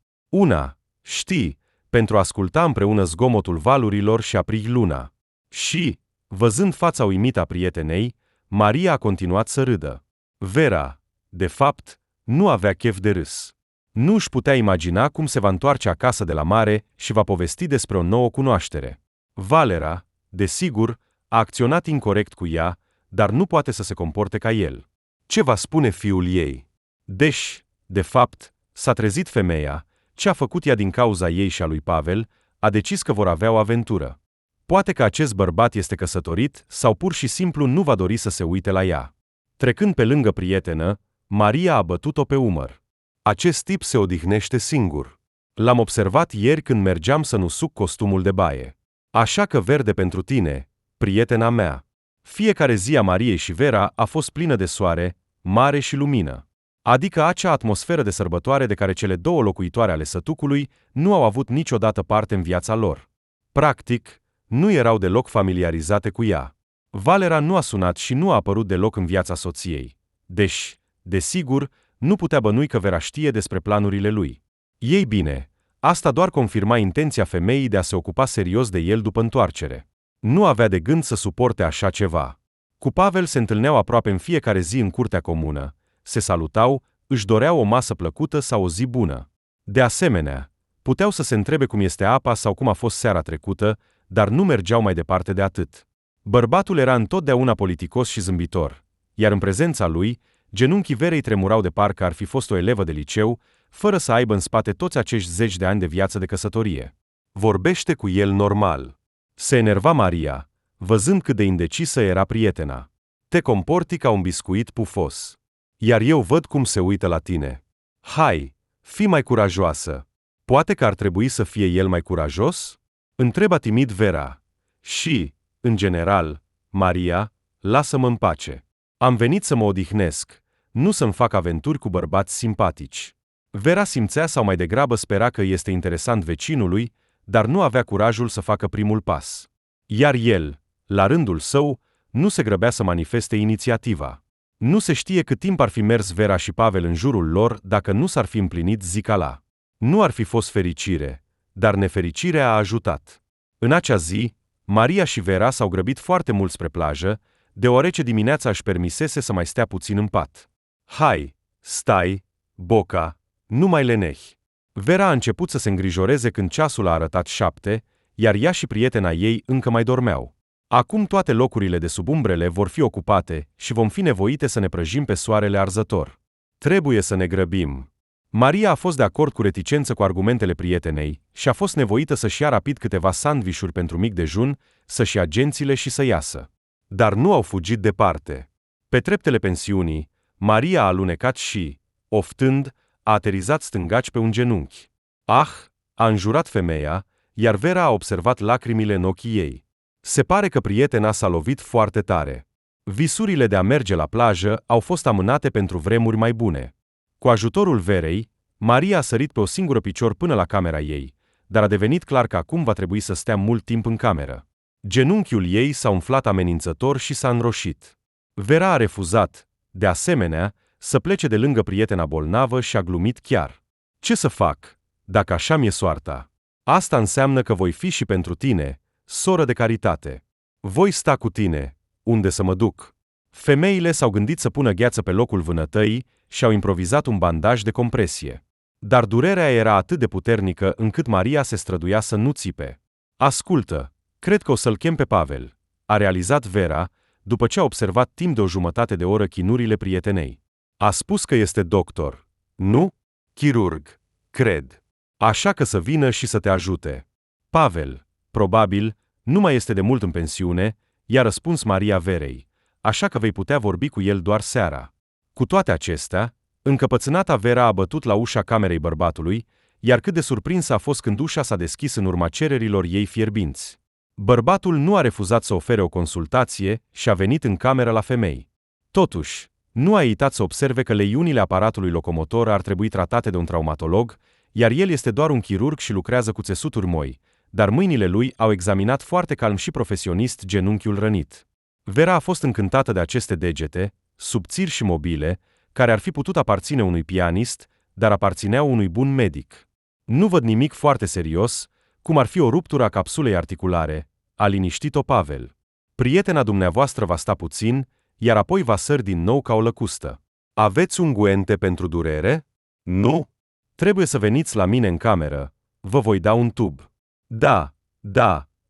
Știi, pentru a asculta împreună zgomotul valurilor și aprig luna. Și, văzând fața uimită a prietenei, Maria a continuat să râdă. Vera, de fapt, nu avea chef de râs. Nu își putea imagina cum se va întoarce acasă de la mare și va povesti despre o nouă cunoaștere. Valera, desigur, a acționat incorect cu ea, dar nu poate să se comporte ca el. Ce va spune fiul ei? Deși, de fapt, s-a trezit femeia, ce a făcut ea din cauza ei și a lui Pavel, a decis că vor avea o aventură. Poate că acest bărbat este căsătorit sau pur și simplu nu va dori să se uite la ea. Trecând pe lângă prietenă, Maria a bătut-o pe umăr. Acest tip se odihnește singur. L-am observat ieri când mergeam să nu suc costumul de baie. Așa că verde pentru tine, prietena mea. Fiecare zi a Mariei și Vera a fost plină de soare, mare și lumină. Adică acea atmosferă de sărbătoare de care cele două locuitoare ale sătucului nu au avut niciodată parte în viața lor. Practic, nu erau deloc familiarizate cu ea. Valera nu a sunat și nu a apărut deloc în viața soției. Deși, desigur, nu putea bănui că Vera știe despre planurile lui. Ei bine, asta doar confirma intenția femeii de a se ocupa serios de el după întoarcere. Nu avea de gând să suporte așa ceva. Cu Pavel se întâlneau aproape în fiecare zi în curtea comună, se salutau, își doreau o masă plăcută sau o zi bună. De asemenea, puteau să se întrebe cum este apa sau cum a fost seara trecută, dar nu mergeau mai departe de atât. Bărbatul era întotdeauna politicos și zâmbitor, iar în prezența lui, genunchii Verei tremurau de parcă ar fi fost o elevă de liceu, fără să aibă în spate toți acești 10 de ani de viață de căsătorie. Vorbește cu el normal. Se enerva Maria, văzând cât de indecisă era prietena. Te comporti ca un biscuit pufos. Iar eu văd cum se uită la tine. Hai, fii mai curajoasă. Poate că ar trebui să fie el mai curajos? Întreba timid Vera. Și, în general, Maria, lasă-mă în pace. Am venit să mă odihnesc, nu să-mi fac aventuri cu bărbați simpatici. Vera simțea sau mai degrabă spera că este interesant vecinului, dar nu avea curajul să facă primul pas. Iar el, la rândul său, nu se grăbea să manifeste inițiativa. Nu se știe cât timp ar fi mers Vera și Pavel în jurul lor dacă nu s-ar fi împlinit zicala. Nu ar fi fost fericire, dar nefericirea a ajutat. În acea zi, Maria și Vera s-au grăbit foarte mult spre plajă, deoarece dimineața își permisese să mai stea puțin în pat. Hai, stai, Boca, nu mai lenehi. Vera a început să se îngrijoreze când ceasul a arătat 7, iar ea și prietena ei încă mai dormeau. Acum toate locurile de sub umbrele vor fi ocupate și vom fi nevoite să ne prăjim pe soarele arzător. Trebuie să ne grăbim. Maria a fost de acord cu reticență cu argumentele prietenei și a fost nevoită să-și ia rapid câteva sandvișuri pentru mic dejun, să-și ia gențile și să iasă. Dar nu au fugit departe. Pe treptele pensiunii, Maria a alunecat și, oftând, a aterizat stângaci pe un genunchi. Ah, a înjurat femeia, iar Vera a observat lacrimile în ochii ei. Se pare că prietena s-a lovit foarte tare. Visurile de a merge la plajă au fost amânate pentru vremuri mai bune. Cu ajutorul Verei, Maria a sărit pe o singură picior până la camera ei, dar a devenit clar că acum va trebui să stea mult timp în cameră. Genunchiul ei s-a umflat amenințător și s-a înroșit. Vera a refuzat, de asemenea, să plece de lângă prietena bolnavă și a glumit chiar. Ce să fac, dacă așa mi-e soarta? Asta înseamnă că voi fi și pentru tine, soră de caritate. Voi sta cu tine, unde să mă duc. Femeile s-au gândit să pună gheață pe locul vânătăii și au improvizat un bandaj de compresie. Dar durerea era atât de puternică încât Maria se străduia să nu țipe. Ascultă, cred că o să-l chem pe Pavel, a realizat Vera, după ce a observat timp de o jumătate de oră chinurile prietenei. A spus că este doctor, nu? Chirurg, cred. Așa că să vină și să te ajute. Pavel, probabil, nu mai este de mult în pensiune, i-a răspuns Maria Verei, așa că vei putea vorbi cu el doar seara. Cu toate acestea, încăpățânata Vera a bătut la ușa camerei bărbatului, iar cât de surprinsă a fost când ușa s-a deschis în urma cererilor ei fierbinți. Bărbatul nu a refuzat să ofere o consultație și a venit în cameră la femei. Totuși, nu a ezitat să observe că leiunile aparatului locomotor ar trebui tratate de un traumatolog, iar el este doar un chirurg și lucrează cu țesuturi moi, dar mâinile lui au examinat foarte calm și profesionist genunchiul rănit. Vera a fost încântată de aceste degete, subțiri și mobile, care ar fi putut aparține unui pianist, dar aparțineau unui bun medic. Nu văd nimic foarte serios, cum ar fi o ruptură a capsulei articulare, a liniștit-o Pavel. Prietena dumneavoastră va sta puțin, iar apoi va sări din nou ca o lăcustă. Aveți unguente pentru durere? Nu. Trebuie să veniți la mine în cameră, vă voi da un tub. Da,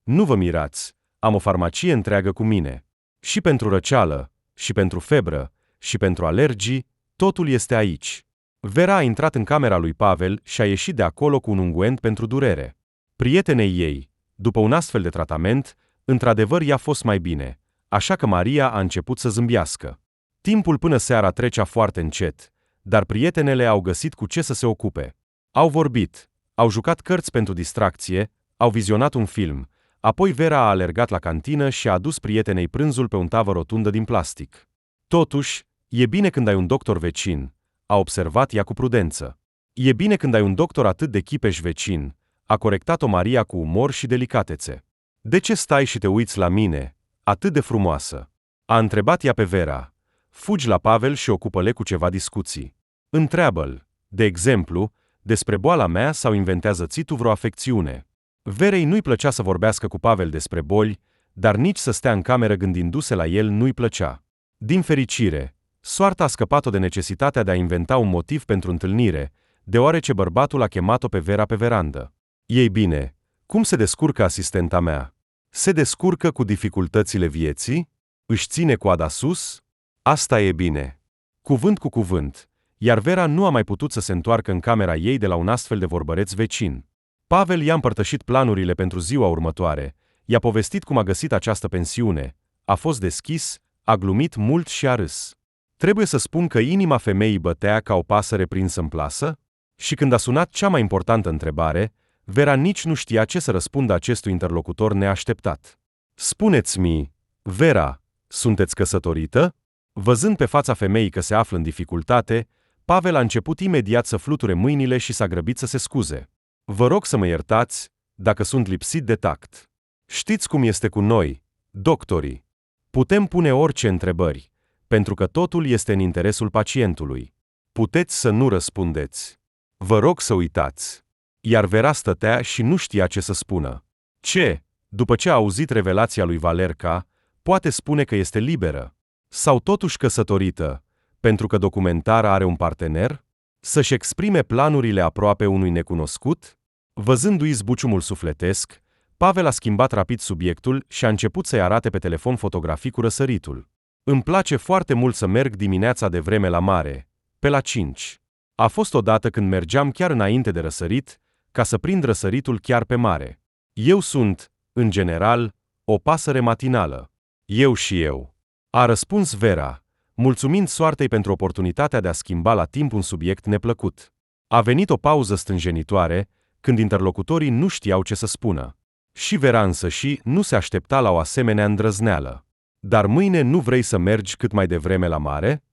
nu vă mirați, am o farmacie întreagă cu mine. Și pentru răceală, și pentru febră, și pentru alergii, totul este aici. Vera a intrat în camera lui Pavel și a ieșit de acolo cu un unguent pentru durere. Prietenei ei, după un astfel de tratament, într-adevăr i-a fost mai bine, așa că Maria a început să zâmbească. Timpul până seara trecea foarte încet, dar prietenele au găsit cu ce să se ocupe. Au vorbit, au jucat cărți pentru distracție, au vizionat un film, apoi Vera a alergat la cantină și a adus prietenei prânzul pe un tavă rotundă din plastic. Totuși, e bine când ai un doctor vecin, a observat ea cu prudență. E bine când ai un doctor atât de chipeș vecin, a corectat-o Maria cu umor și delicatețe. De ce stai și te uiți la mine, atât de frumoasă? A întrebat ea pe Vera. Fugi la Pavel și ocupă-le cu ceva discuții. Întreabă-l, de exemplu, despre boala mea sau inventează-ți tu vreo afecțiune. Verei nu-i plăcea să vorbească cu Pavel despre boli, dar nici să stea în cameră gândindu-se la el nu-i plăcea. Din fericire, soarta a scăpat-o de necesitatea de a inventa un motiv pentru întâlnire, deoarece bărbatul a chemat-o pe Vera pe verandă. Ei bine, cum se descurcă asistenta mea? Se descurcă cu dificultățile vieții? Își ține coada sus? Asta e bine. Cuvânt cu cuvânt, iar Vera nu a mai putut să se întoarcă în camera ei de la un astfel de vorbăreț vecin. Pavel i-a împărtășit planurile pentru ziua următoare, i-a povestit cum a găsit această pensiune, a fost deschis, a glumit mult și a râs. Trebuie să spun că inima femeii bătea ca o pasăre prinsă în plasă? Și când a sunat cea mai importantă întrebare, Vera nici nu știa ce să răspundă acestui interlocutor neașteptat. Spuneți-mi, Vera, sunteți căsătorită? Văzând pe fața femeii că se află în dificultate, Pavel a început imediat să fluture mâinile și s-a grăbit să se scuze. Vă rog să mă iertați, dacă sunt lipsit de tact. Știți cum este cu noi, doctorii. Putem pune orice întrebări, pentru că totul este în interesul pacientului. Puteți să nu răspundeți. Vă rog să uitați. Iar Vera stătea și nu știa ce să spună. Ce, după ce a auzit revelația lui Valerca, poate spune că este liberă? Sau totuși căsătorită, pentru că documentara are un partener? Să-și exprime planurile aproape unui necunoscut? Văzându-i zbuciumul sufletesc, Pavel a schimbat rapid subiectul și a început să-i arate pe telefon fotografii cu răsăritul. Îmi place foarte mult să merg dimineața de vreme la mare, pe la 5. A fost odată când mergeam chiar înainte de răsărit, ca să prind răsăritul chiar pe mare. Eu sunt, în general, o pasăre matinală. Eu și eu. A răspuns Vera, mulțumind soartei pentru oportunitatea de a schimba la timp un subiect neplăcut. A venit o pauză stânjenitoare, când interlocutorii nu știau ce să spună. Și Vera însăși nu se aștepta la o asemenea îndrăzneală. Dar mâine nu vrei să mergi cât mai devreme la mare?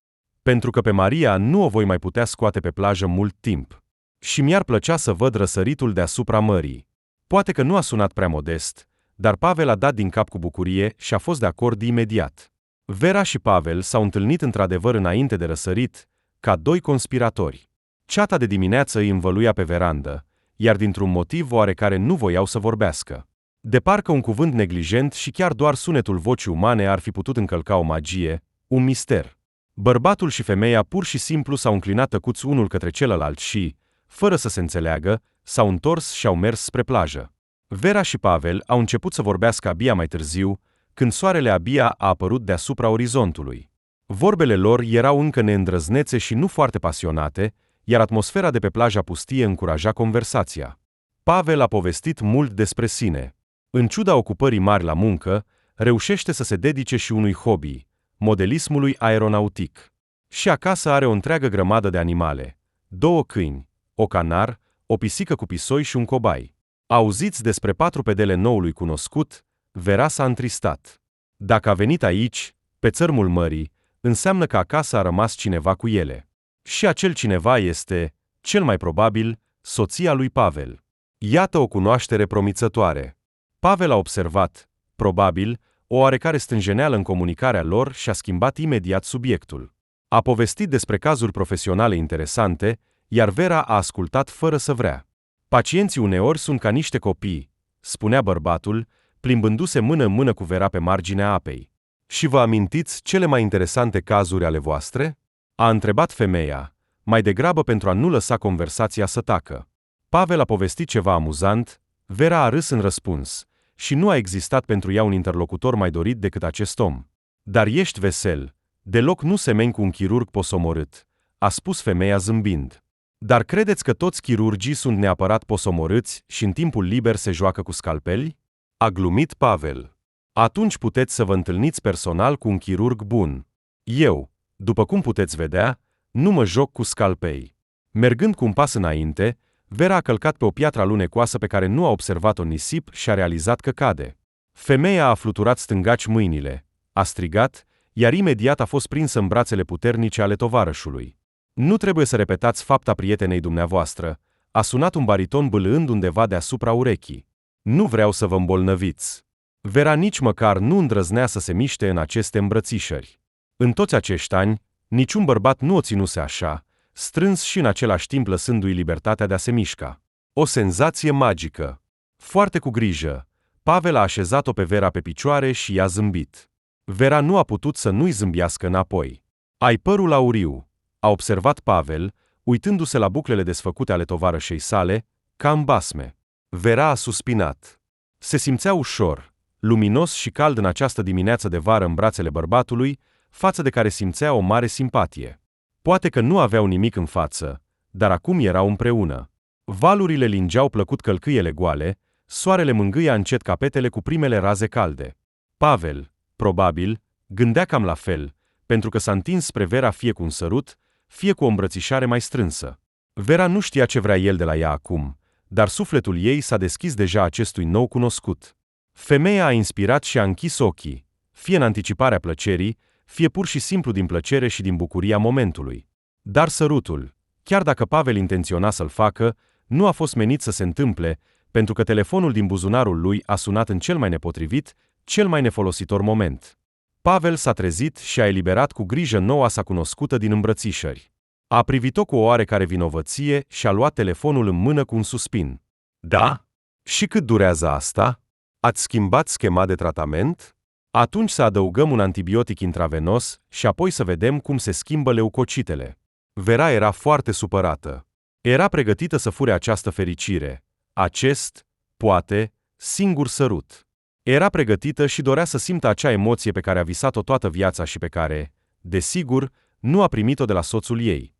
Pentru că pe Maria nu o voi mai putea scoate pe plajă mult timp. Și mi-ar plăcea să văd răsăritul deasupra mării. Poate că nu a sunat prea modest, dar Pavel a dat din cap cu bucurie și a fost de acord imediat. Vera și Pavel s-au întâlnit într-adevăr înainte de răsărit, ca doi conspiratori. Ceata de dimineață îi învăluia pe verandă, iar dintr-un motiv oarecare nu voiau să vorbească. De parcă un cuvânt neglijent și chiar doar sunetul vocii umane ar fi putut încălca o magie, un mister. Bărbatul și femeia pur și simplu s-au înclinat tăcuți unul către celălalt și, fără să se înțeleagă, s-au întors și au mers spre plajă. Vera și Pavel au început să vorbească abia mai târziu, când soarele abia a apărut deasupra orizontului. Vorbele lor erau încă neîndrăznețe și nu foarte pasionate, iar atmosfera de pe plaja pustie încuraja conversația. Pavel a povestit mult despre sine. În ciuda ocupării mari la muncă, reușește să se dedice și unui hobby, modelismului aeronautic. Și acasă are o întreagă grămadă de animale, 2 câini, o canar, o pisică cu pisoi și un cobai. Auziți despre patrupedele noului cunoscut, Vera s-a întristat. Dacă a venit aici, pe țărmul mării, înseamnă că acasă a rămas cineva cu ele. Și acel cineva este, cel mai probabil, soția lui Pavel. Iată o cunoaștere promițătoare. Pavel a observat, probabil, o oarecare stânjeneală în comunicarea lor și a schimbat imediat subiectul. A povestit despre cazuri profesionale interesante, iar Vera a ascultat fără să vrea. Pacienții uneori sunt ca niște copii, spunea bărbatul, plimbându-se mână în mână cu Vera pe marginea apei. Și vă amintiți cele mai interesante cazuri ale voastre? A întrebat femeia, mai degrabă pentru a nu lăsa conversația să tacă. Pavel a povestit ceva amuzant, Vera a râs în răspuns, și nu a existat pentru ea un interlocutor mai dorit decât acest om. Dar ești vesel, deloc nu semeni cu un chirurg posomorât, a spus femeia zâmbind. Dar credeți că toți chirurgii sunt neapărat posomorâți și în timpul liber se joacă cu scalpeli? A glumit Pavel. Atunci puteți să vă întâlniți personal cu un chirurg bun. Eu, după cum puteți vedea, nu mă joc cu scalpei. Mergând cu un pas înainte, Vera a călcat pe o piatră alunecoasă pe care nu a observat-o nisip și a realizat că cade. Femeia a fluturat stângaci mâinile, a strigat, iar imediat a fost prinsă în brațele puternice ale tovarășului. Nu trebuie să repetați fapta prietenei dumneavoastră, a sunat un bariton bâlând undeva deasupra urechii. Nu vreau să vă îmbolnăviți. Vera nici măcar nu îndrăznea să se miște în aceste îmbrățișări. În toți acești ani, niciun bărbat nu o ținuse așa, strâns și în același timp lăsându-i libertatea de a se mișca. O senzație magică. Foarte cu grijă, Pavel a așezat-o pe Vera pe picioare și i-a zâmbit. Vera nu a putut să nu-i zâmbească înapoi. Ai părul auriu, a observat Pavel, uitându-se la buclele desfăcute ale tovarășei sale, ca în basme. Vera a suspinat. Se simțea ușor, luminos și cald în această dimineață de vară în brațele bărbatului, față de care simțea o mare simpatie. Poate că nu aveau nimic în față, dar acum erau împreună. Valurile lingeau plăcut călcâiele goale, soarele mângâia încet capetele cu primele raze calde. Pavel, probabil, gândea cam la fel, pentru că s-a întins spre Vera fie cu un sărut, fie cu o îmbrățișare mai strânsă. Vera nu știa ce vrea el de la ea acum, dar sufletul ei s-a deschis deja acestui nou cunoscut. Femeia a inspirat și a închis ochii, fie în anticiparea plăcerii, fie pur și simplu din plăcere și din bucuria momentului. Dar sărutul, chiar dacă Pavel intenționa să-l facă, nu a fost menit să se întâmple, pentru că telefonul din buzunarul lui a sunat în cel mai nepotrivit, cel mai nefolositor moment. Pavel s-a trezit și a eliberat cu grijă noua sa cunoscută din îmbrățișări. A privit-o cu o oarecare vinovăție și a luat telefonul în mână cu un suspin. Da? Și cât durează asta? Ați schimbat schema de tratament? Atunci să adăugăm un antibiotic intravenos și apoi să vedem cum se schimbă leucocitele. Vera era foarte supărată. Era pregătită să fure această fericire, acest, poate, singur sărut. Era pregătită și dorea să simtă acea emoție pe care a visat-o toată viața și pe care, desigur, nu a primit-o de la soțul ei.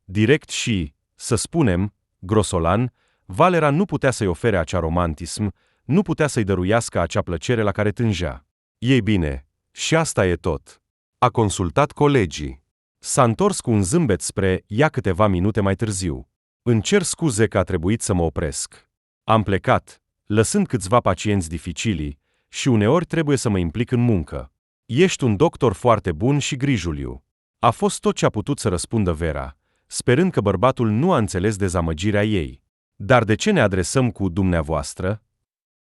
Direct și, să spunem, grosolan, Valera nu putea să-i ofere acea romantism, nu putea să-i dăruiască acea plăcere la care tângea. Ei bine, și asta e tot. A consultat colegii. S-a întors cu un zâmbet spre ea câteva minute mai târziu. Îmi cer scuze că a trebuit să mă opresc. Am plecat, lăsând câțiva pacienți dificili, și uneori trebuie să mă implic în muncă. Ești un doctor foarte bun și grijuliu. A fost tot ce a putut să răspundă Vera, sperând că bărbatul nu a înțeles dezamăgirea ei. Dar de ce ne adresăm cu dumneavoastră?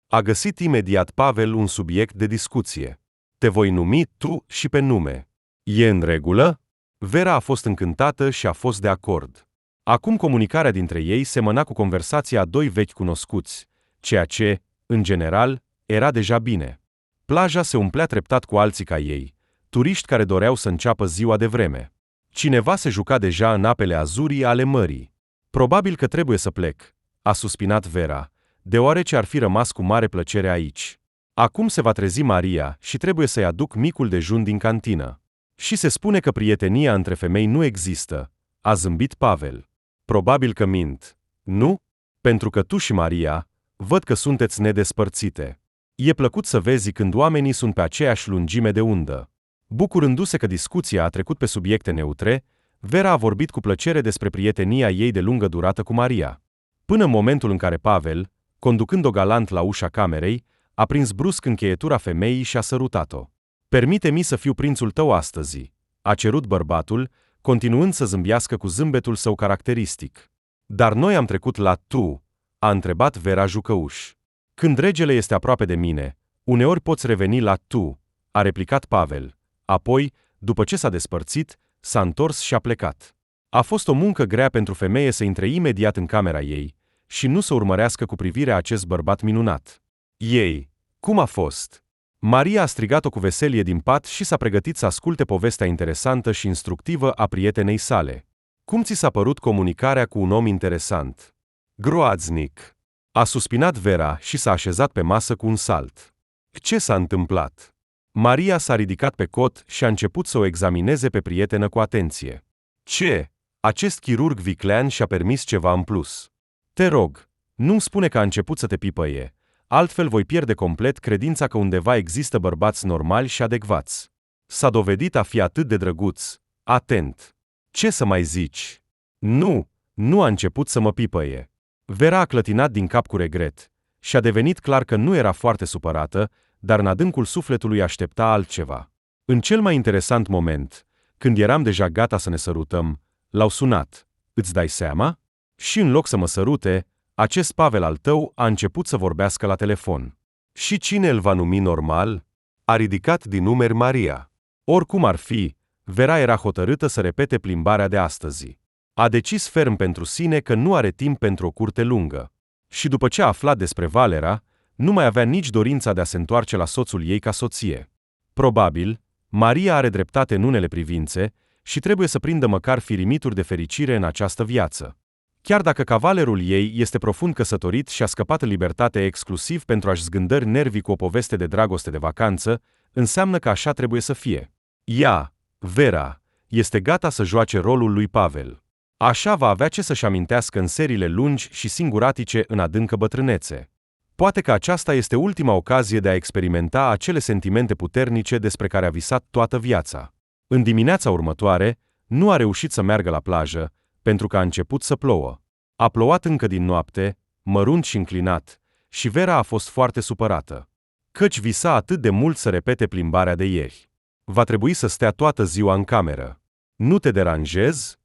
A găsit imediat Pavel un subiect de discuție. Te voi numi tu și pe nume. E în regulă? Vera a fost încântată și a fost de acord. Acum comunicarea dintre ei semăna cu conversația a doi vechi cunoscuți, ceea ce, în general, era deja bine. Plaja se umplea treptat cu alții ca ei, turiști care doreau să înceapă ziua de vreme. Cineva se juca deja în apele azurii ale mării. Probabil că trebuie să plec, a suspinat Vera, deoarece ar fi rămas cu mare plăcere aici. Acum se va trezi Maria și trebuie să-i aduc micul dejun din cantină. Și se spune că prietenia între femei nu există, a zâmbit Pavel. Probabil că mint. Nu? Pentru că tu și Maria, văd că sunteți nedespărțite. E plăcut să vezi când oamenii sunt pe aceeași lungime de undă. Bucurându-se că discuția a trecut pe subiecte neutre, Vera a vorbit cu plăcere despre prietenia ei de lungă durată cu Maria. Până în momentul în care Pavel, conducând-o galant la ușa camerei, A prins brusc încheietura femeii și a sărutat-o. Permite-mi să fiu prințul tău astăzi, a cerut bărbatul, continuând să zâmbească cu zâmbetul său caracteristic. Dar noi am trecut la tu, a întrebat Vera jucăuș. Când regele este aproape de mine, uneori poți reveni la tu, a replicat Pavel. Apoi, după ce s-a despărțit, s-a întors și a plecat. A fost o muncă grea pentru femeie să intre imediat în camera ei și nu să urmărească cu privirea acest bărbat minunat. Ei, cum a fost? Maria a strigat-o cu veselie din pat și s-a pregătit să asculte povestea interesantă și instructivă a prietenei sale. Cum ți s-a părut comunicarea cu un om interesant? Groaznic. A suspinat Vera și s-a așezat pe masă cu un salt. Ce s-a întâmplat? Maria s-a ridicat pe cot și a început să o examineze pe prietenă cu atenție. Ce? Acest chirurg viclean și-a permis ceva în plus. Te rog, nu-mi spune că a început să te pipăie, altfel voi pierde complet credința că undeva există bărbați normali și adecvați. S-a dovedit a fi atât de drăguț, atent. Ce să mai zici? Nu a început să mă pipăie. Vera a clătinat din cap cu regret și a devenit clar că nu era foarte supărată, dar în adâncul sufletului aștepta altceva. În cel mai interesant moment, când eram deja gata să ne sărutăm, l-au sunat. Îți dai seama? Și în loc să mă sărute, acest Pavel al tău a început să vorbească la telefon. Și cine îl va numi normal? A ridicat din numeri Maria. Oricum ar fi, Vera era hotărâtă să repete plimbarea de astăzi. A decis ferm pentru sine că nu are timp pentru o curte lungă. Și după ce a aflat despre Valera, nu mai avea nici dorința de a se întoarce la soțul ei ca soție. Probabil, Maria are dreptate în unele privințe și trebuie să prindă măcar firimituri de fericire în această viață. Chiar dacă cavalerul ei este profund căsătorit și a scăpat în libertate exclusiv pentru a-și zgândări nervii cu o poveste de dragoste de vacanță, înseamnă că așa trebuie să fie. Ea, Vera, este gata să joace rolul lui Pavel. Așa va avea ce să-și amintească în seriile lungi și singuratice în adâncă bătrânețe. Poate că aceasta este ultima ocazie de a experimenta acele sentimente puternice despre care a visat toată viața. În dimineața următoare, nu a reușit să meargă la plajă, pentru că a început să plouă. A plouat încă din noapte, mărunt și înclinat, și Vera a fost foarte supărată. Căci visa atât de mult să repete plimbarea de ieri. Va trebui să stea toată ziua în cameră. Nu te deranjezi?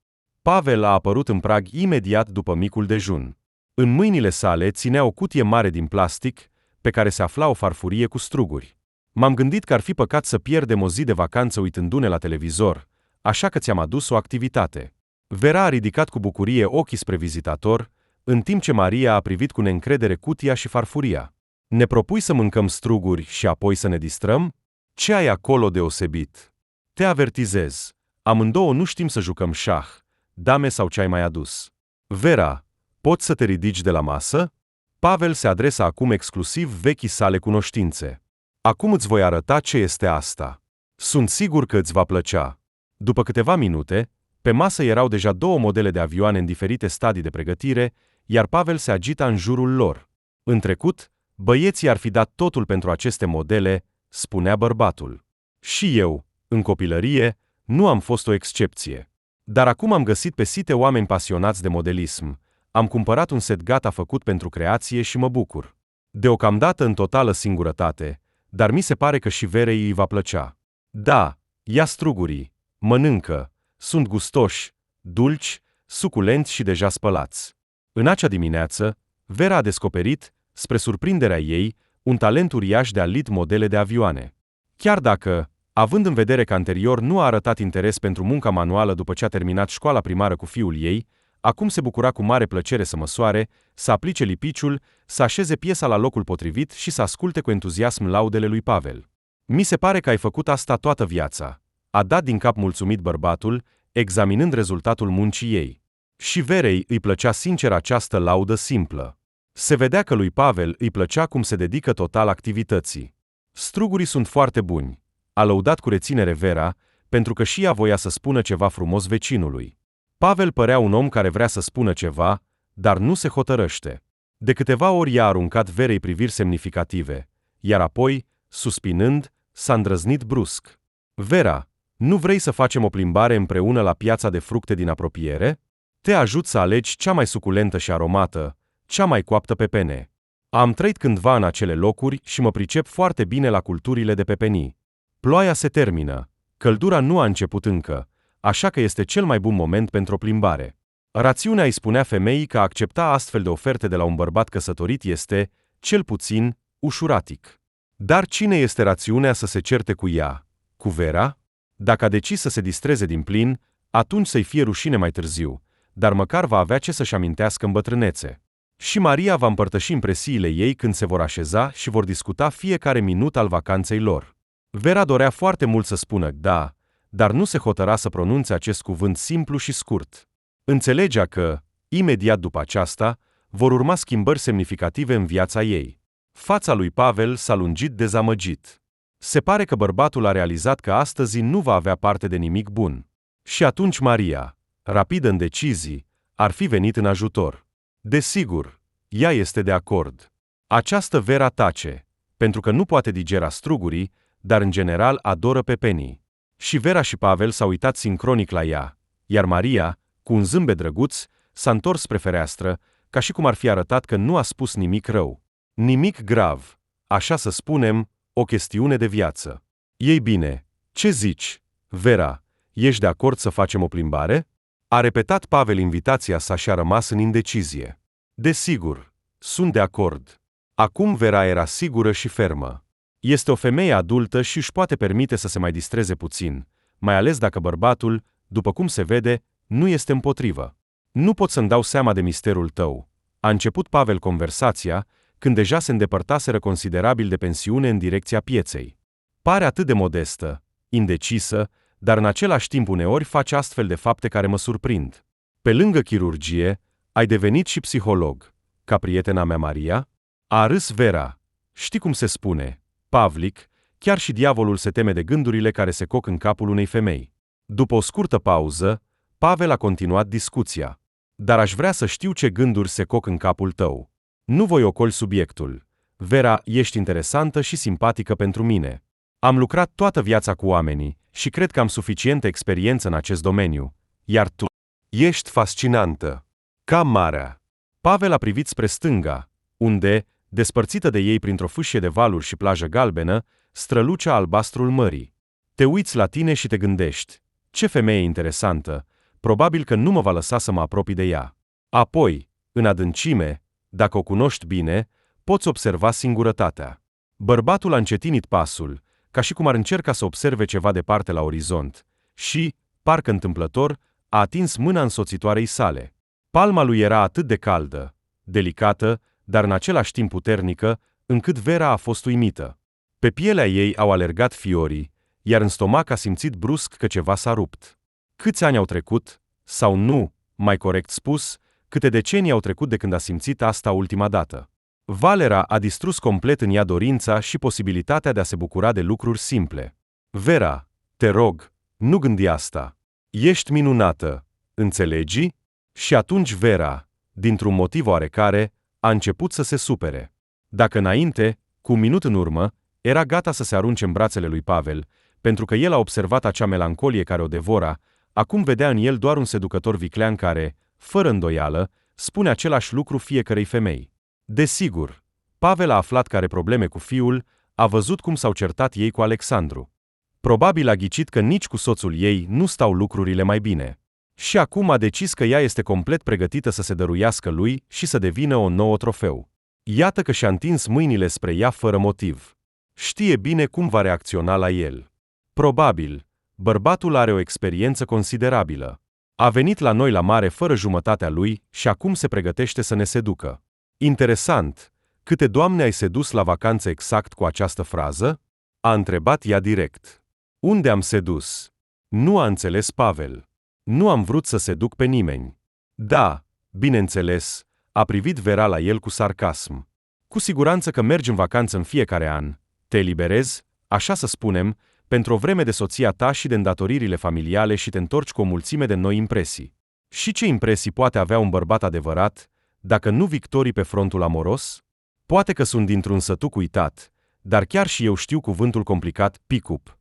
Pavel a apărut în prag imediat după micul dejun. În mâinile sale ținea o cutie mare din plastic, pe care se afla o farfurie cu struguri. M-am gândit că ar fi păcat să pierdem o zi de vacanță uitându-ne la televizor, așa că ți-am adus o activitate. Vera a ridicat cu bucurie ochii spre vizitator, în timp ce Maria a privit cu neîncredere cutia și farfuria. Ne propui să mâncăm struguri și apoi să ne distrăm? Ce ai acolo deosebit? Te avertizez, amândouă nu știm să jucăm șah, dame sau ce ai mai adus. Vera, poți să te ridici de la masă? Pavel se adresa acum exclusiv vechii sale cunoștințe. Acum îți voi arăta ce este asta. Sunt sigur că îți va plăcea. După câteva minute, pe masă erau deja 2 modele de avioane în diferite stadii de pregătire, iar Pavel se agita în jurul lor. În trecut, băieții ar fi dat totul pentru aceste modele, spunea bărbatul. Și eu, în copilărie, nu am fost o excepție. Dar acum am găsit pe site oameni pasionați de modelism. Am cumpărat un set gata făcut pentru creație și mă bucur. Deocamdată în totală singurătate, dar mi se pare că și Verei îi va plăcea. Da, ia strugurii, mănâncă, sunt gustoși, dulci, suculenți și deja spălați. În acea dimineață, Vera a descoperit, spre surprinderea ei, un talent uriaș de a lead modele de avioane. Chiar dacă, având în vedere că anterior nu a arătat interes pentru munca manuală după ce a terminat școala primară cu fiul ei, acum se bucura cu mare plăcere să măsoare, să aplice lipiciul, să așeze piesa la locul potrivit și să asculte cu entuziasm laudele lui Pavel. Mi se pare că ai făcut asta toată viața, a dat din cap mulțumit bărbatul, examinând rezultatul muncii ei. Și Verei îi plăcea sincer această laudă simplă. Se vedea că lui Pavel îi plăcea cum se dedică total activității. Strugurii sunt foarte buni, a lăudat cu reținere Vera, pentru că și ea voia să spună ceva frumos vecinului. Pavel părea un om care vrea să spună ceva, dar nu se hotărăște. De câteva ori i-a aruncat Verei priviri semnificative, iar apoi, suspinând, s-a îndrăznit brusc. Vera, nu vrei să facem o plimbare împreună la piața de fructe din apropiere? Te ajut să alegi cea mai suculentă și aromată, cea mai coaptă pepene. Am trăit cândva în acele locuri și mă pricep foarte bine la culturile de pepenii. Ploaia se termină, căldura nu a început încă, așa că este cel mai bun moment pentru o plimbare. Rațiunea îi spunea femeii că a accepta astfel de oferte de la un bărbat căsătorit este, cel puțin, ușuratic. Dar cine este rațiunea să se certe cu ea? Cu Vera? Dacă a decis să se distreze din plin, atunci să-i fie rușine mai târziu, dar măcar va avea ce să-și amintească în bătrânețe. Și Maria va împărtăși impresiile ei când se vor așeza și vor discuta fiecare minut al vacanței lor. Vera dorea foarte mult să spună da, dar nu se hotăra să pronunțe acest cuvânt simplu și scurt. Înțelegea că, imediat după aceasta, vor urma schimbări semnificative în viața ei. Fața lui Pavel s-a lungit dezamăgit. Se pare că bărbatul a realizat că astăzi nu va avea parte de nimic bun. Și atunci Maria, rapidă în decizii, ar fi venit în ajutor. Desigur, ea este de acord. Această Vera tace, pentru că nu poate digera strugurii, dar în general adoră pepenii. Și Vera și Pavel s-au uitat sincronic la ea, iar Maria, cu un zâmbet drăguț, s-a întors spre fereastră, ca și cum ar fi arătat că nu a spus nimic rău. Nimic grav, așa să spunem, o chestiune de viață. Ei bine, ce zici, Vera, ești de acord să facem o plimbare? A repetat Pavel invitația sa și a rămas în indecizie. Desigur, sunt de acord. Acum Vera era sigură și fermă. Este o femeie adultă și își poate permite să se mai distreze puțin, mai ales dacă bărbatul, după cum se vede, nu este împotrivă. Nu pot să-mi dau seama de misterul tău. A început Pavel conversația, când deja se îndepărtaseră considerabil de pensiune în direcția pieței. Pare atât de modestă, indecisă, dar în același timp uneori face astfel de fapte care mă surprind. Pe lângă chirurgie, ai devenit și psiholog. Ca prietena mea Maria? A râs Vera. Știi cum se spune, Pavlic, chiar și diavolul se teme de gândurile care se coc în capul unei femei. După o scurtă pauză, Pavel a continuat discuția. Dar aș vrea să știu ce gânduri se coc în capul tău. Nu voi ocoli subiectul. Vera, ești interesantă și simpatică pentru mine. Am lucrat toată viața cu oamenii și cred că am suficientă experiență în acest domeniu. Iar tu ești fascinantă. Ca marea. Pavel a privit spre stânga, unde, despărțită de ei printr-o fâșie de valuri și plajă galbenă, strălucea albastrul mării. Te uiți la tine și te gândești, ce femeie interesantă, probabil că nu mă va lăsa să mă apropii de ea. Apoi, în adâncime, dacă o cunoști bine, poți observa singurătatea. Bărbatul a încetinit pasul, ca și cum ar încerca să observe ceva departe la orizont, și, parcă întâmplător, a atins mâna însoțitoarei sale. Palma lui era atât de caldă, delicată, dar în același timp puternică, încât Vera a fost uimită. Pe pielea ei au alergat fiorii, iar în stomac a simțit brusc că ceva s-a rupt. Câți ani au trecut, sau nu, mai corect spus, câte decenii au trecut de când a simțit asta ultima dată. Valera a distrus complet în ea dorința și posibilitatea de a se bucura de lucruri simple. Vera, te rog, nu gândi asta. Ești minunată, înțelegi? Și atunci Vera, dintr-un motiv oarecare, a început să se supere. Dacă înainte, cu un minut în urmă, era gata să se arunce în brațele lui Pavel, pentru că el a observat acea melancolie care o devora, acum vedea în el doar un seducător viclean care, fără îndoială, spune același lucru fiecărei femei. Desigur, Pavel a aflat că are probleme cu fiul, a văzut cum s-au certat ei cu Alexandru. Probabil a ghicit că nici cu soțul ei nu stau lucrurile mai bine. Și acum a decis că ea este complet pregătită să se dăruiască lui și să devină o nouă trofeu. Iată că și-a întins mâinile spre ea fără motiv. Știe bine cum va reacționa la el. Probabil, bărbatul are o experiență considerabilă. A venit la noi la mare fără jumătatea lui și acum se pregătește să ne seducă. Interesant, câte doamne ai sedus la vacanță exact cu această frază? A întrebat ea direct. Unde am sedus? Nu a înțeles Pavel. Nu am vrut să seduc pe nimeni. Da, bineînțeles, a privit Vera la el cu sarcasm. Cu siguranță că mergi în vacanță în fiecare an. Te eliberezi, așa să spunem, pentru o vreme de soția ta și de îndatoririle familiale și te întorci cu o mulțime de noi impresii. Și ce impresii poate avea un bărbat adevărat, dacă nu victorii pe frontul amoros? Poate că sunt dintr-un sătuc uitat, dar chiar și eu știu cuvântul complicat pick-up.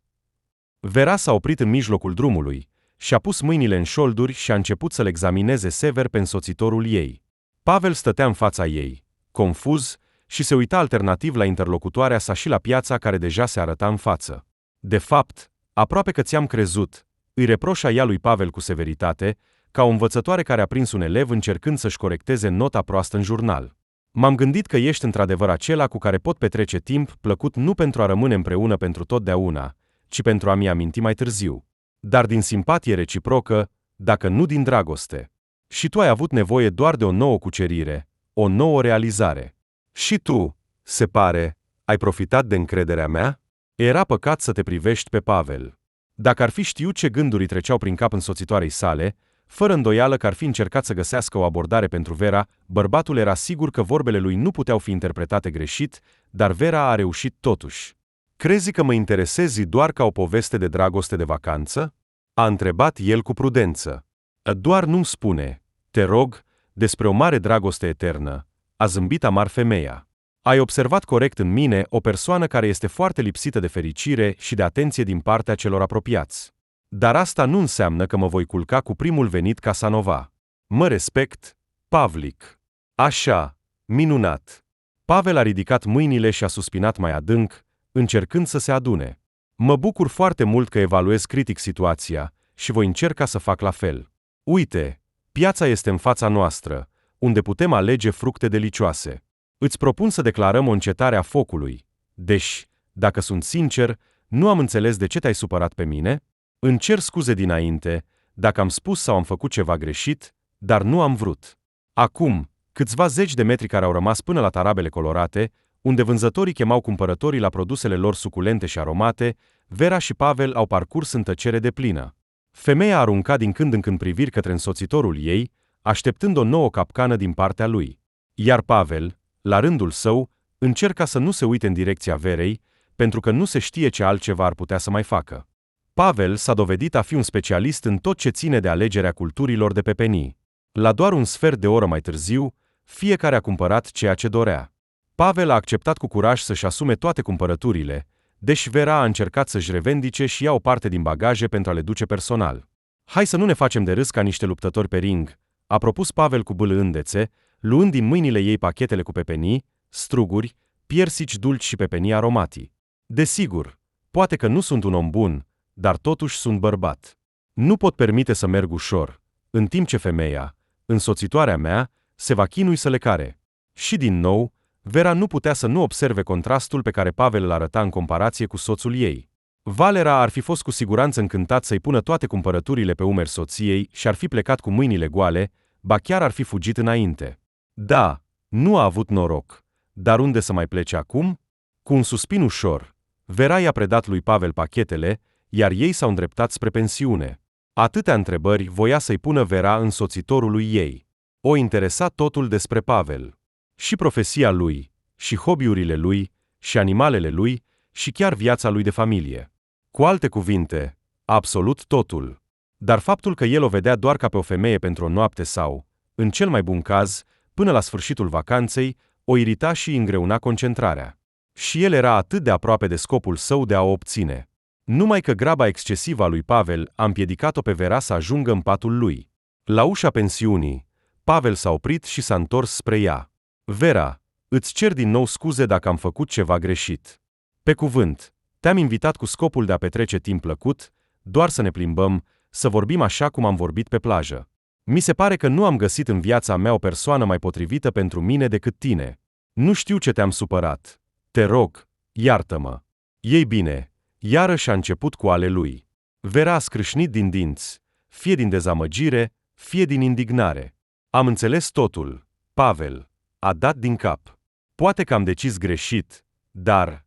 Vera s-a oprit în mijlocul drumului, și-a pus mâinile în șolduri și a început să-l examineze sever pe însoțitorul ei. Pavel stătea în fața ei, confuz, și se uita alternativ la interlocutoarea sa și la piața care deja se arăta în față. De fapt, aproape că ți-am crezut, îi reproșa ea lui Pavel cu severitate, ca o învățătoare care a prins un elev încercând să-și corecteze nota proastă în jurnal. M-am gândit că ești într-adevăr acela cu care pot petrece timp plăcut nu pentru a rămâne împreună pentru totdeauna, ci pentru a mi aminti mai târziu. Dar din simpatie reciprocă, dacă nu din dragoste. Și tu ai avut nevoie doar de o nouă cucerire, o nouă realizare. Și tu, se pare, ai profitat de încrederea mea? Era păcat să te privești pe Pavel. Dacă ar fi știut ce gânduri treceau prin cap însoțitoarei sale, fără îndoială că ar fi încercat să găsească o abordare pentru Vera, bărbatul era sigur că vorbele lui nu puteau fi interpretate greșit, dar Vera a reușit totuși. Crezi că mă interesezi doar ca o poveste de dragoste de vacanță? A întrebat el cu prudență. Doar nu-mi spune, te rog, despre o mare dragoste eternă, a zâmbit amar femeia. Ai observat corect în mine o persoană care este foarte lipsită de fericire și de atenție din partea celor apropiați. Dar asta nu înseamnă că mă voi culca cu primul venit Casanova. Mă respect, Pavlik. Așa, minunat. Pavel a ridicat mâinile și a suspinat mai adânc, încercând să se adune. Mă bucur foarte mult că evaluez critic situația și voi încerca să fac la fel. Uite, piața este în fața noastră, unde putem alege fructe delicioase. Îți propun să declarăm o încetare a focului, deși, dacă sunt sincer, nu am înțeles de ce te-ai supărat pe mine. Îmi cer scuze dinainte, dacă am spus sau am făcut ceva greșit, dar nu am vrut. Acum, câțiva zeci de metri care au rămas până la tarabele colorate, unde vânzătorii chemau cumpărătorii la produsele lor suculente și aromate, Vera și Pavel au parcurs în tăcere deplină. Femeia arunca din când în când priviri către însoțitorul ei, așteptând o nouă capcană din partea lui. Iar Pavel, la rândul său, încerca să nu se uite în direcția Verei, pentru că nu se știe ce altceva ar putea să mai facă. Pavel s-a dovedit a fi un specialist în tot ce ține de alegerea culturilor de pepenii. La doar un sfert de oră mai târziu, fiecare a cumpărat ceea ce dorea. Pavel a acceptat cu curaj să-și asume toate cumpărăturile, deși Vera a încercat să-și revendice și ia o parte din bagaje pentru a le duce personal. Hai să nu ne facem de râs ca niște luptători pe ring, a propus Pavel cu bâlă îndețe, luând din mâinile ei pachetele cu pepenii, struguri, piersici dulci și pepenii aromati. Desigur, poate că nu sunt un om bun, dar totuși sunt bărbat. Nu pot permite să merg ușor, în timp ce femeia, însoțitoarea mea, se va chinui să le care. Și din nou, Vera nu putea să nu observe contrastul pe care Pavel îl arăta în comparație cu soțul ei. Valera ar fi fost cu siguranță încântat să-i pună toate cumpărăturile pe umeri soției și ar fi plecat cu mâinile goale, ba chiar ar fi fugit înainte. Da, nu a avut noroc, dar unde să mai plece acum? Cu un suspin ușor, Vera i-a predat lui Pavel pachetele, iar ei s-au îndreptat spre pensiune. Atâtea întrebări voia să-i pună Vera însoțitorului ei. O interesa totul despre Pavel. Și profesia lui, și hobby-urile lui, și animalele lui, și chiar viața lui de familie. Cu alte cuvinte, absolut totul. Dar faptul că el o vedea doar ca pe o femeie pentru o noapte sau, în cel mai bun caz, până la sfârșitul vacanței, o irita și îi îngreuna concentrarea. Și el era atât de aproape de scopul său de a o obține. Numai că graba excesivă a lui Pavel a împiedicat-o pe Vera să ajungă în patul lui. La ușa pensiunii, Pavel s-a oprit și s-a întors spre ea. Vera, îți cer din nou scuze dacă am făcut ceva greșit. Pe cuvânt, te-am invitat cu scopul de a petrece timp plăcut, doar să ne plimbăm, să vorbim așa cum am vorbit pe plajă. Mi se pare că nu am găsit în viața mea o persoană mai potrivită pentru mine decât tine. Nu știu ce te-am supărat. Te rog, iartă-mă. Ei bine, iarăși a început cu ale lui. Vera a scrâșnit din dinți, fie din dezamăgire, fie din indignare. Am înțeles totul, Pavel. A dat din cap. Poate că am decis greșit, dar,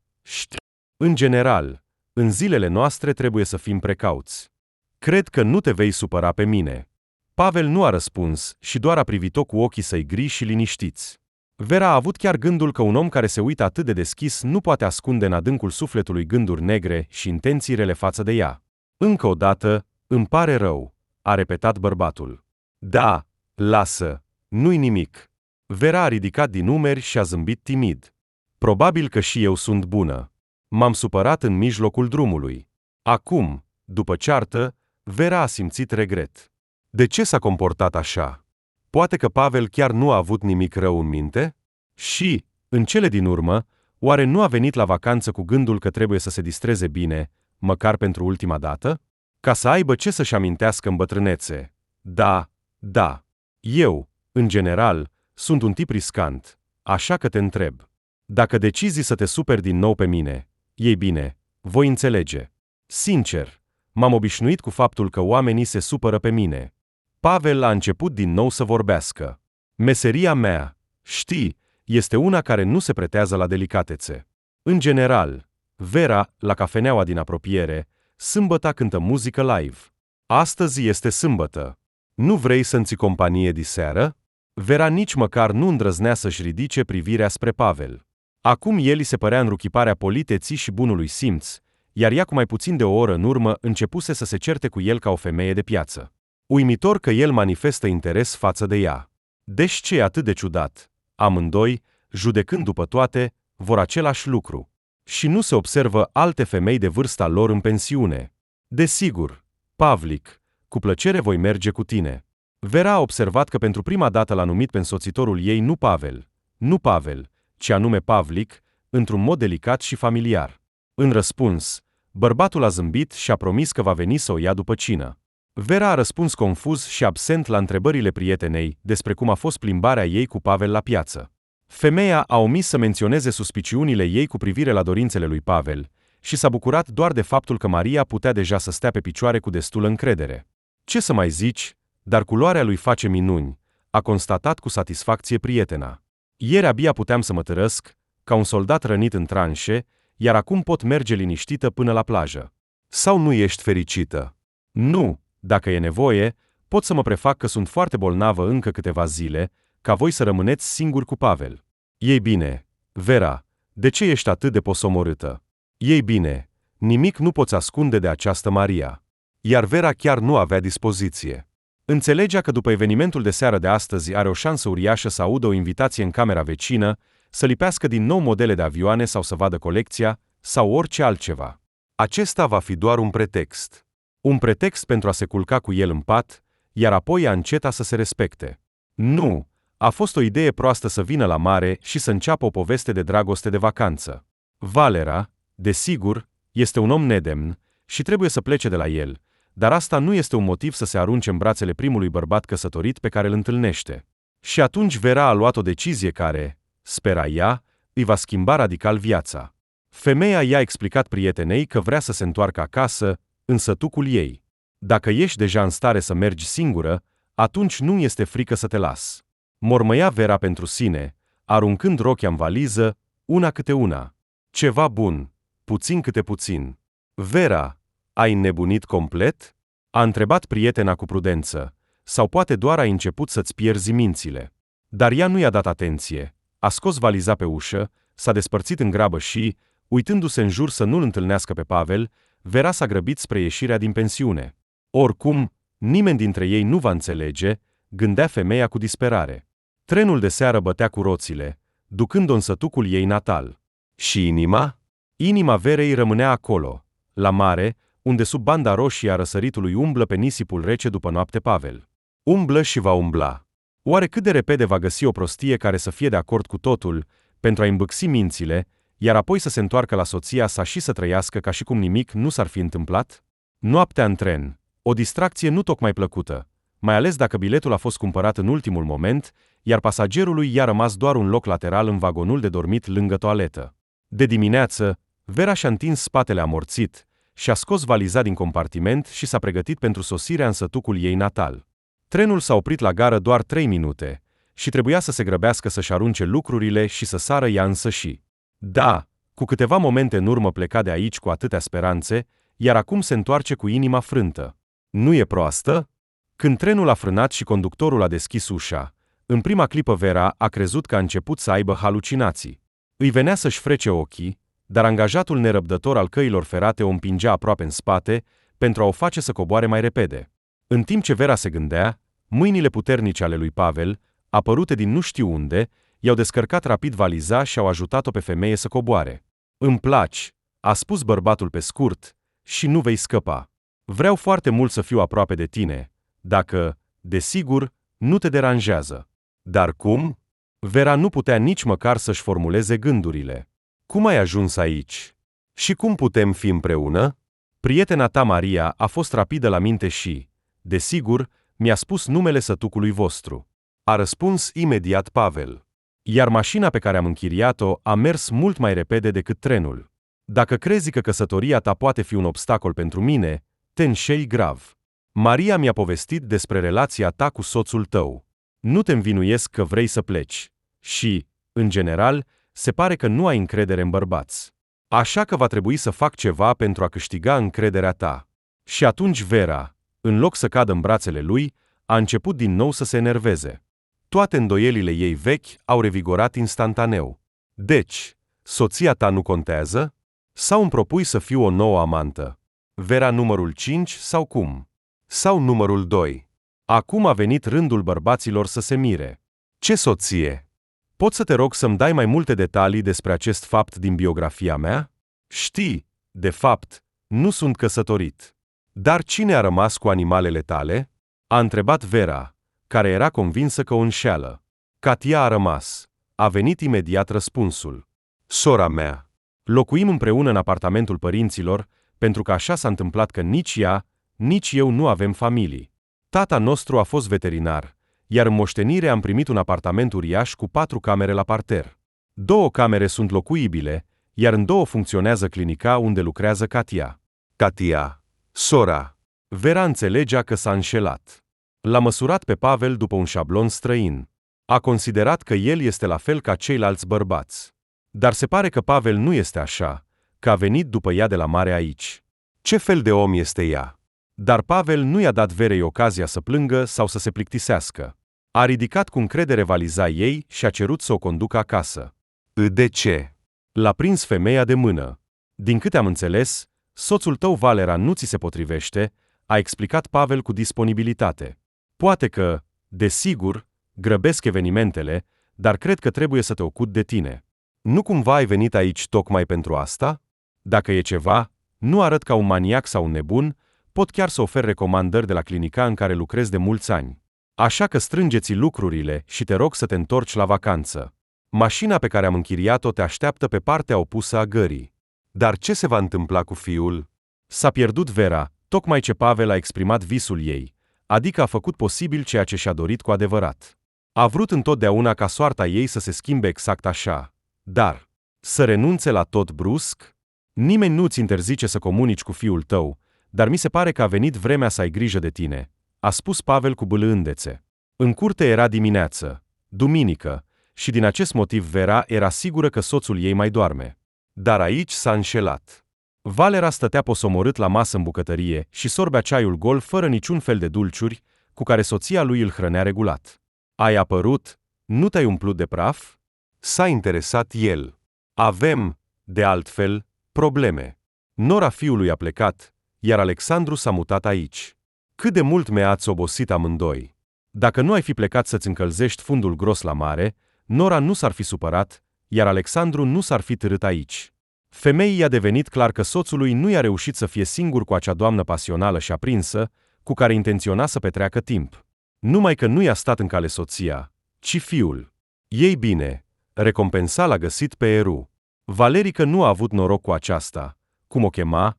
în general, în zilele noastre trebuie să fim precauți. Cred că nu te vei supăra pe mine. Pavel nu a răspuns și doar a privit-o cu ochii săi gri și liniștiți. Vera a avut chiar gândul că un om care se uită atât de deschis nu poate ascunde în adâncul sufletului gânduri negre și intenții rele față de ea. Încă o dată, îmi pare rău, a repetat bărbatul. Da, lasă, nu-i nimic. Vera a ridicat din umeri și a zâmbit timid. Probabil că și eu sunt bună. M-am supărat în mijlocul drumului. Acum, după ceartă, Vera a simțit regret. De ce s-a comportat așa? Poate că Pavel chiar nu a avut nimic rău în minte? Și, În cele din urmă, oare nu a venit la vacanță cu gândul că trebuie să se distreze bine, măcar pentru ultima dată? Ca să aibă ce să-și amintească în bătrânețe. Da, da. Eu, în general, sunt un tip riscant, așa că te întreb. Dacă decizi să te superi din nou pe mine, ei bine, voi înțelege. Sincer, m-am obișnuit cu faptul că oamenii se supără pe mine. Pavel a început din nou să vorbească. Meseria mea, știi, este una care nu se pretează la delicatețe. În general, Vera, la cafeneaua din apropiere, sâmbătă cântă muzică live. Astăzi este sâmbătă. Nu vrei să-mi ții companie diseară? Vera nici măcar nu îndrăznea să-și ridice privirea spre Pavel. Acum el îi se părea înruchiparea politeții și bunului simț, iar ea cu mai puțin de o oră în urmă începuse să se certe cu el ca o femeie de piață. Uimitor că el manifestă interes față de ea. Deci ce e atât de ciudat? Amândoi, judecând după toate, vor același lucru. Și nu se observă alte femei de vârsta lor în pensiune. Desigur, Pavlik, cu plăcere voi merge cu tine. Vera a observat că pentru prima dată l-a numit pe însoțitorul ei nu Pavel, ci anume Pavlik, într-un mod delicat și familiar. În răspuns, bărbatul a zâmbit și a promis că va veni să o ia după cină. Vera a răspuns confuz și absent la întrebările prietenei despre cum a fost plimbarea ei cu Pavel la piață. Femeia a omis să menționeze suspiciunile ei cu privire la dorințele lui Pavel și s-a bucurat doar de faptul că Maria putea deja să stea pe picioare cu destulă încredere. Ce să mai zici, dar culoarea lui face minuni, a constatat cu satisfacție prietena. Ieri abia puteam să mă târăsc, ca un soldat rănit în tranșe, iar acum pot merge liniștită până la plajă. Sau nu ești fericită? Nu, dacă e nevoie, pot să mă prefac că sunt foarte bolnavă încă câteva zile, ca voi să rămâneți singuri cu Pavel. Ei bine, Vera, de ce ești atât de posomorâtă? Ei bine, nimic nu poți ascunde de această Maria. Iar Vera chiar nu avea dispoziție. Înțelegea că după evenimentul de seară de astăzi are o șansă uriașă să audă o invitație în camera vecină, să lipească din nou modele de avioane sau să vadă colecția, sau orice altceva. Acesta va fi doar un pretext. Un pretext pentru a se culca cu el în pat, iar apoi a înceta să se respecte. Nu, a fost o idee proastă să vină la mare și să înceapă o poveste de dragoste de vacanță. Valera, desigur, este un om nedemn și trebuie să plece de la el, dar asta nu este un motiv să se arunce în brațele primului bărbat căsătorit pe care îl întâlnește. Și atunci Vera a luat o decizie care, spera ea, îi va schimba radical viața. Femeia i-a explicat prietenei că vrea să se întoarcă acasă, în sătucul ei. Dacă ești deja în stare să mergi singură, atunci nu este frică să te las. Mormăia Vera pentru sine, aruncând rochia în valiză, una câte una. Ceva bun, puțin câte puțin. Vera, ai înnebunit complet? A întrebat prietena cu prudență, sau poate doar ai început să-ți pierzi mințile. Dar ea nu i-a dat atenție, a scos valiza pe ușă, s-a despărțit în grabă și, uitându-se în jur să nu-l întâlnească pe Pavel, Vera s-a grăbit spre ieșirea din pensiune. Oricum, nimeni dintre ei nu va înțelege, gândea femeia cu disperare. Trenul de seară bătea cu roțile, ducând-o în sătucul ei natal. Și inima? Inima Verei rămânea acolo, la mare, unde sub banda roșie a răsăritului umblă pe nisipul rece după noapte Pavel. Umblă și va umbla. Oare cât de repede va găsi o prostie care să fie de acord cu totul, pentru a îmbâxi mințile, iar apoi să se întoarcă la soția sa și să trăiască ca și cum nimic nu s-ar fi întâmplat? Noaptea în tren, o distracție nu tocmai plăcută, mai ales dacă biletul a fost cumpărat în ultimul moment, iar pasagerului i-a rămas doar un loc lateral în vagonul de dormit lângă toaletă. De dimineață, Vera și-a întins spatele amorțit, și-a scos valiza din compartiment și s-a pregătit pentru sosirea în sătucul ei natal. Trenul s-a oprit la gară doar 3 minute și trebuia să se grăbească să-și arunce lucrurile și să sară ea însăși. Da, cu câteva momente în urmă pleca de aici cu atâtea speranțe, iar acum se întoarce cu inima frântă. Nu e proastă? Când trenul a frânat și conductorul a deschis ușa, în prima clipă Vera a crezut că a început să aibă halucinații. Îi venea să-și frece ochii, dar angajatul nerăbdător al căilor ferate o împingea aproape în spate pentru a o face să coboare mai repede. În timp ce Vera se gândea, mâinile puternice ale lui Pavel, apărute din nu știu unde, i-au descărcat rapid valiza și au ajutat-o pe femeie să coboare. Îmi placi, a spus bărbatul pe scurt, și nu vei scăpa. Vreau foarte mult să fiu aproape de tine, dacă, desigur, nu te deranjează. Dar cum? Vera nu putea nici măcar să-și formuleze gândurile. Cum ai ajuns aici? Și cum putem fi împreună? Prietena ta, Maria, a fost rapidă la minte și, desigur, mi-a spus numele sătucului vostru. A răspuns imediat Pavel. Iar mașina pe care am închiriat-o a mers mult mai repede decât trenul. Dacă crezi că căsătoria ta poate fi un obstacol pentru mine, te înșeli grav. Maria mi-a povestit despre relația ta cu soțul tău. Nu te învinuiesc că vrei să pleci. Și, în general, se pare că nu ai încredere în bărbați. Așa că va trebui să fac ceva pentru a câștiga încrederea ta. Și atunci Vera, în loc să cadă în brațele lui, a început din nou să se enerveze. Toate îndoielile ei vechi au revigorat instantaneu. Deci, soția ta nu contează? Sau îmi propui să fiu o nouă amantă? Vera numărul 5 sau cum? Sau numărul 2? Acum a venit rândul bărbaților să se mire. Ce soție? Pot să te rog să-mi dai mai multe detalii despre acest fapt din biografia mea? Știi, de fapt, nu sunt căsătorit. Dar cine a rămas cu animalele tale? A întrebat Vera, care era convinsă că o înșeală. Katia a rămas. A venit imediat răspunsul. Sora mea. Locuim împreună în apartamentul părinților, pentru că așa s-a întâmplat că nici ea, nici eu nu avem familii. Tata nostru a fost veterinar, iar în moștenire am primit un apartament uriaș cu 4 camere la parter. 2 camere sunt locuibile, iar în 2 funcționează clinica unde lucrează Katia. Katia, sora. Vera înțelegea că s-a înșelat. L-a măsurat pe Pavel după un șablon străin. A considerat că el este la fel ca ceilalți bărbați. Dar se pare că Pavel nu este așa, că a venit după ea de la mare aici. Ce fel de om este ea? Dar Pavel nu i-a dat Verei ocazia să plângă sau să se plictisească. A ridicat cu încredere valiza ei și a cerut să o conducă acasă. De ce? L-a prins femeia de mână. Din câte am înțeles, soțul tău Valera nu ți se potrivește, a explicat Pavel cu disponibilitate. Poate că, desigur, grăbesc evenimentele, dar cred că trebuie să te ocupi de tine. Nu cumva ai venit aici tocmai pentru asta? Dacă e ceva, nu arăt ca un maniac sau un nebun, pot chiar să ofer recomandări de la clinica în care lucrez de mulți ani. Așa că strângeți lucrurile și te rog să te întorci la vacanță. Mașina pe care am închiriat-o te așteaptă pe partea opusă a gării. Dar ce se va întâmpla cu fiul? S-a pierdut Vera, tocmai ce Pavel a exprimat visul ei, adică a făcut posibil ceea ce și-a dorit cu adevărat. A vrut întotdeauna ca soarta ei să se schimbe exact așa. Dar, să renunțe la tot brusc? Nimeni nu-ți interzice să comunici cu fiul tău, dar mi se pare că a venit vremea să ai grijă de tine, a spus Pavel cu bâlâândețe. În curte era dimineață, duminică, și din acest motiv Vera era sigură că soțul ei mai doarme. Dar aici s-a înșelat. Valera stătea posomorât la masă în bucătărie și sorbea ceaiul gol fără niciun fel de dulciuri, cu care soția lui îl hrănea regulat. Ai apărut? Nu te-ai umplut de praf? S-a interesat el. Avem, de altfel, probleme. Nora fiului a plecat, iar Alexandru s-a mutat aici. Cât de mult mi-ați obosit amândoi. Dacă nu ai fi plecat să-ți încălzești fundul gros la mare, Nora nu s-ar fi supărat, iar Alexandru nu s-ar fi târât aici. Femeii i-a devenit clar că soțului nu i-a reușit să fie singur cu acea doamnă pasională și aprinsă, cu care intenționa să petreacă timp. Numai că nu i-a stat în cale soția, ci fiul. Ei bine, recompensa l-a găsit pe Eru. Valerică nu a avut noroc cu aceasta. Cum o chema?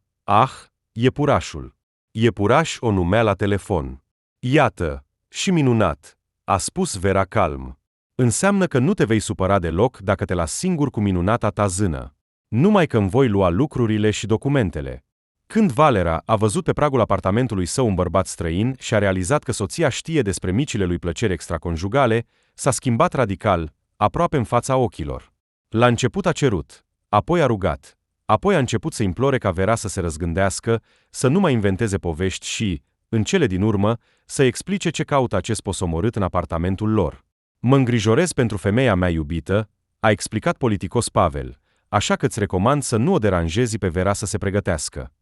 Iepurașul. Iepuraș o numea la telefon. Iată, și minunat, a spus Vera calm. Înseamnă că nu te vei supăra deloc dacă te las singur cu minunata ta zână. Numai că îmi voi lua lucrurile și documentele. Când Valera a văzut pe pragul apartamentului său un bărbat străin și a realizat că soția știe despre micile lui plăceri extraconjugale, s-a schimbat radical, aproape în fața ochilor. La început a cerut, apoi a rugat, apoi a început să implore ca Vera să se răzgândească, să nu mai inventeze povești și, în cele din urmă, să explice ce caută acest posomorât în apartamentul lor. Mă îngrijorez pentru femeia mea iubită, a explicat politicos Pavel, așa că îți recomand să nu o deranjezi pe Vera să se pregătească.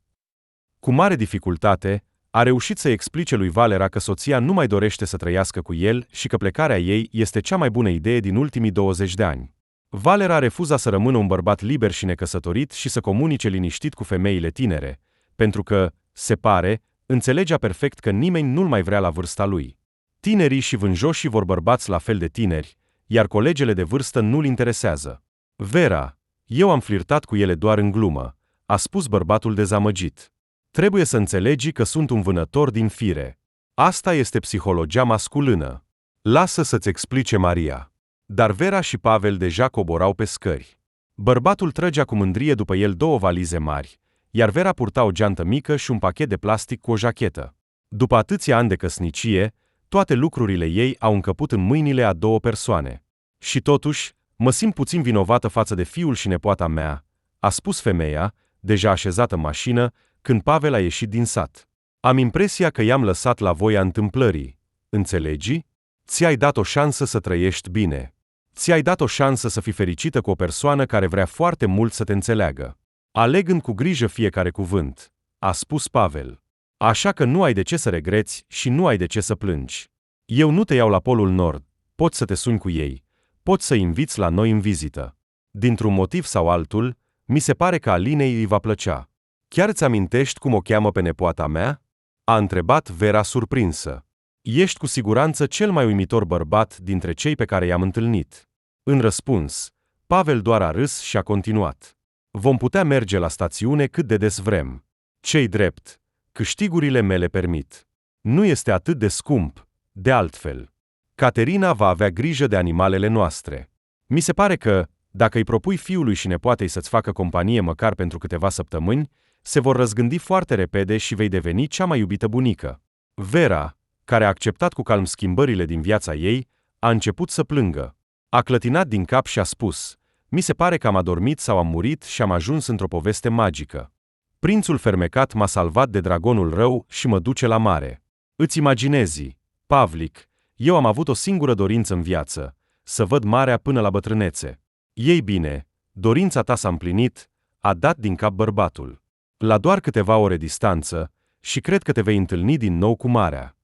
Cu mare dificultate, a reușit să explice lui Valera că soția nu mai dorește să trăiască cu el și că plecarea ei este cea mai bună idee din ultimii 20 de ani. Valera refuza să rămână un bărbat liber și necăsătorit și să comunice liniștit cu femeile tinere, pentru că, se pare, înțelegea perfect că nimeni nu-l mai vrea la vârsta lui. Tinerii și vânjoșii vor bărbați la fel de tineri, iar colegele de vârstă nu-l interesează. Vera, eu am flirtat cu ele doar în glumă, a spus bărbatul dezamăgit. Trebuie să înțelegi că sunt un vânător din fire. Asta este psihologia masculină. Lasă să-ți explice Maria. Dar Vera și Pavel deja coborau pe scări. Bărbatul trăgea cu mândrie după el 2 valize mari, iar Vera purta o geantă mică și un pachet de plastic cu o jachetă. După atâția ani de căsnicie, toate lucrurile ei au încăput în mâinile a 2 persoane. Și totuși, mă simt puțin vinovată față de fiul și nepoata mea, a spus femeia, deja așezată în mașină, când Pavel a ieșit din sat. Am impresia că i-am lăsat la voia întâmplării. Înțelegi? Ți-ai dat o șansă să trăiești bine. Ți-ai dat o șansă să fii fericită cu o persoană care vrea foarte mult să te înțeleagă. Alegând cu grijă fiecare cuvânt, a spus Pavel. Așa că nu ai de ce să regreți și nu ai de ce să plângi. Eu nu te iau la Polul Nord, poți să te suni cu ei, poți să-i inviți la noi în vizită. Dintr-un motiv sau altul, mi se pare că Alinei îi va plăcea. Chiar îți amintești cum o cheamă pe nepoata mea? A întrebat Vera surprinsă. Ești cu siguranță cel mai uimitor bărbat dintre cei pe care i-am întâlnit. În răspuns, Pavel doar a râs și a continuat. Vom putea merge la stațiune cât de des vrem. Ce-i drept, câștigurile mele permit. Nu este atât de scump, de altfel. Caterina va avea grijă de animalele noastre. Mi se pare că, dacă îi propui fiului și nepoatei să-ți facă companie măcar pentru câteva săptămâni, se vor răzgândi foarte repede și vei deveni cea mai iubită bunică. Vera, care a acceptat cu calm schimbările din viața ei, a început să plângă. A clătinat din cap și a spus, mi se pare că am adormit sau am murit și am ajuns într-o poveste magică. Prințul fermecat m-a salvat de dragonul rău și mă duce la mare. Îți imaginezi, Pavlik, eu am avut o singură dorință în viață, să văd marea până la bătrânețe. Ei bine, dorința ta s-a împlinit, a dat din cap bărbatul. La doar câteva ore distanță, și cred că te vei întâlni din nou cu marea.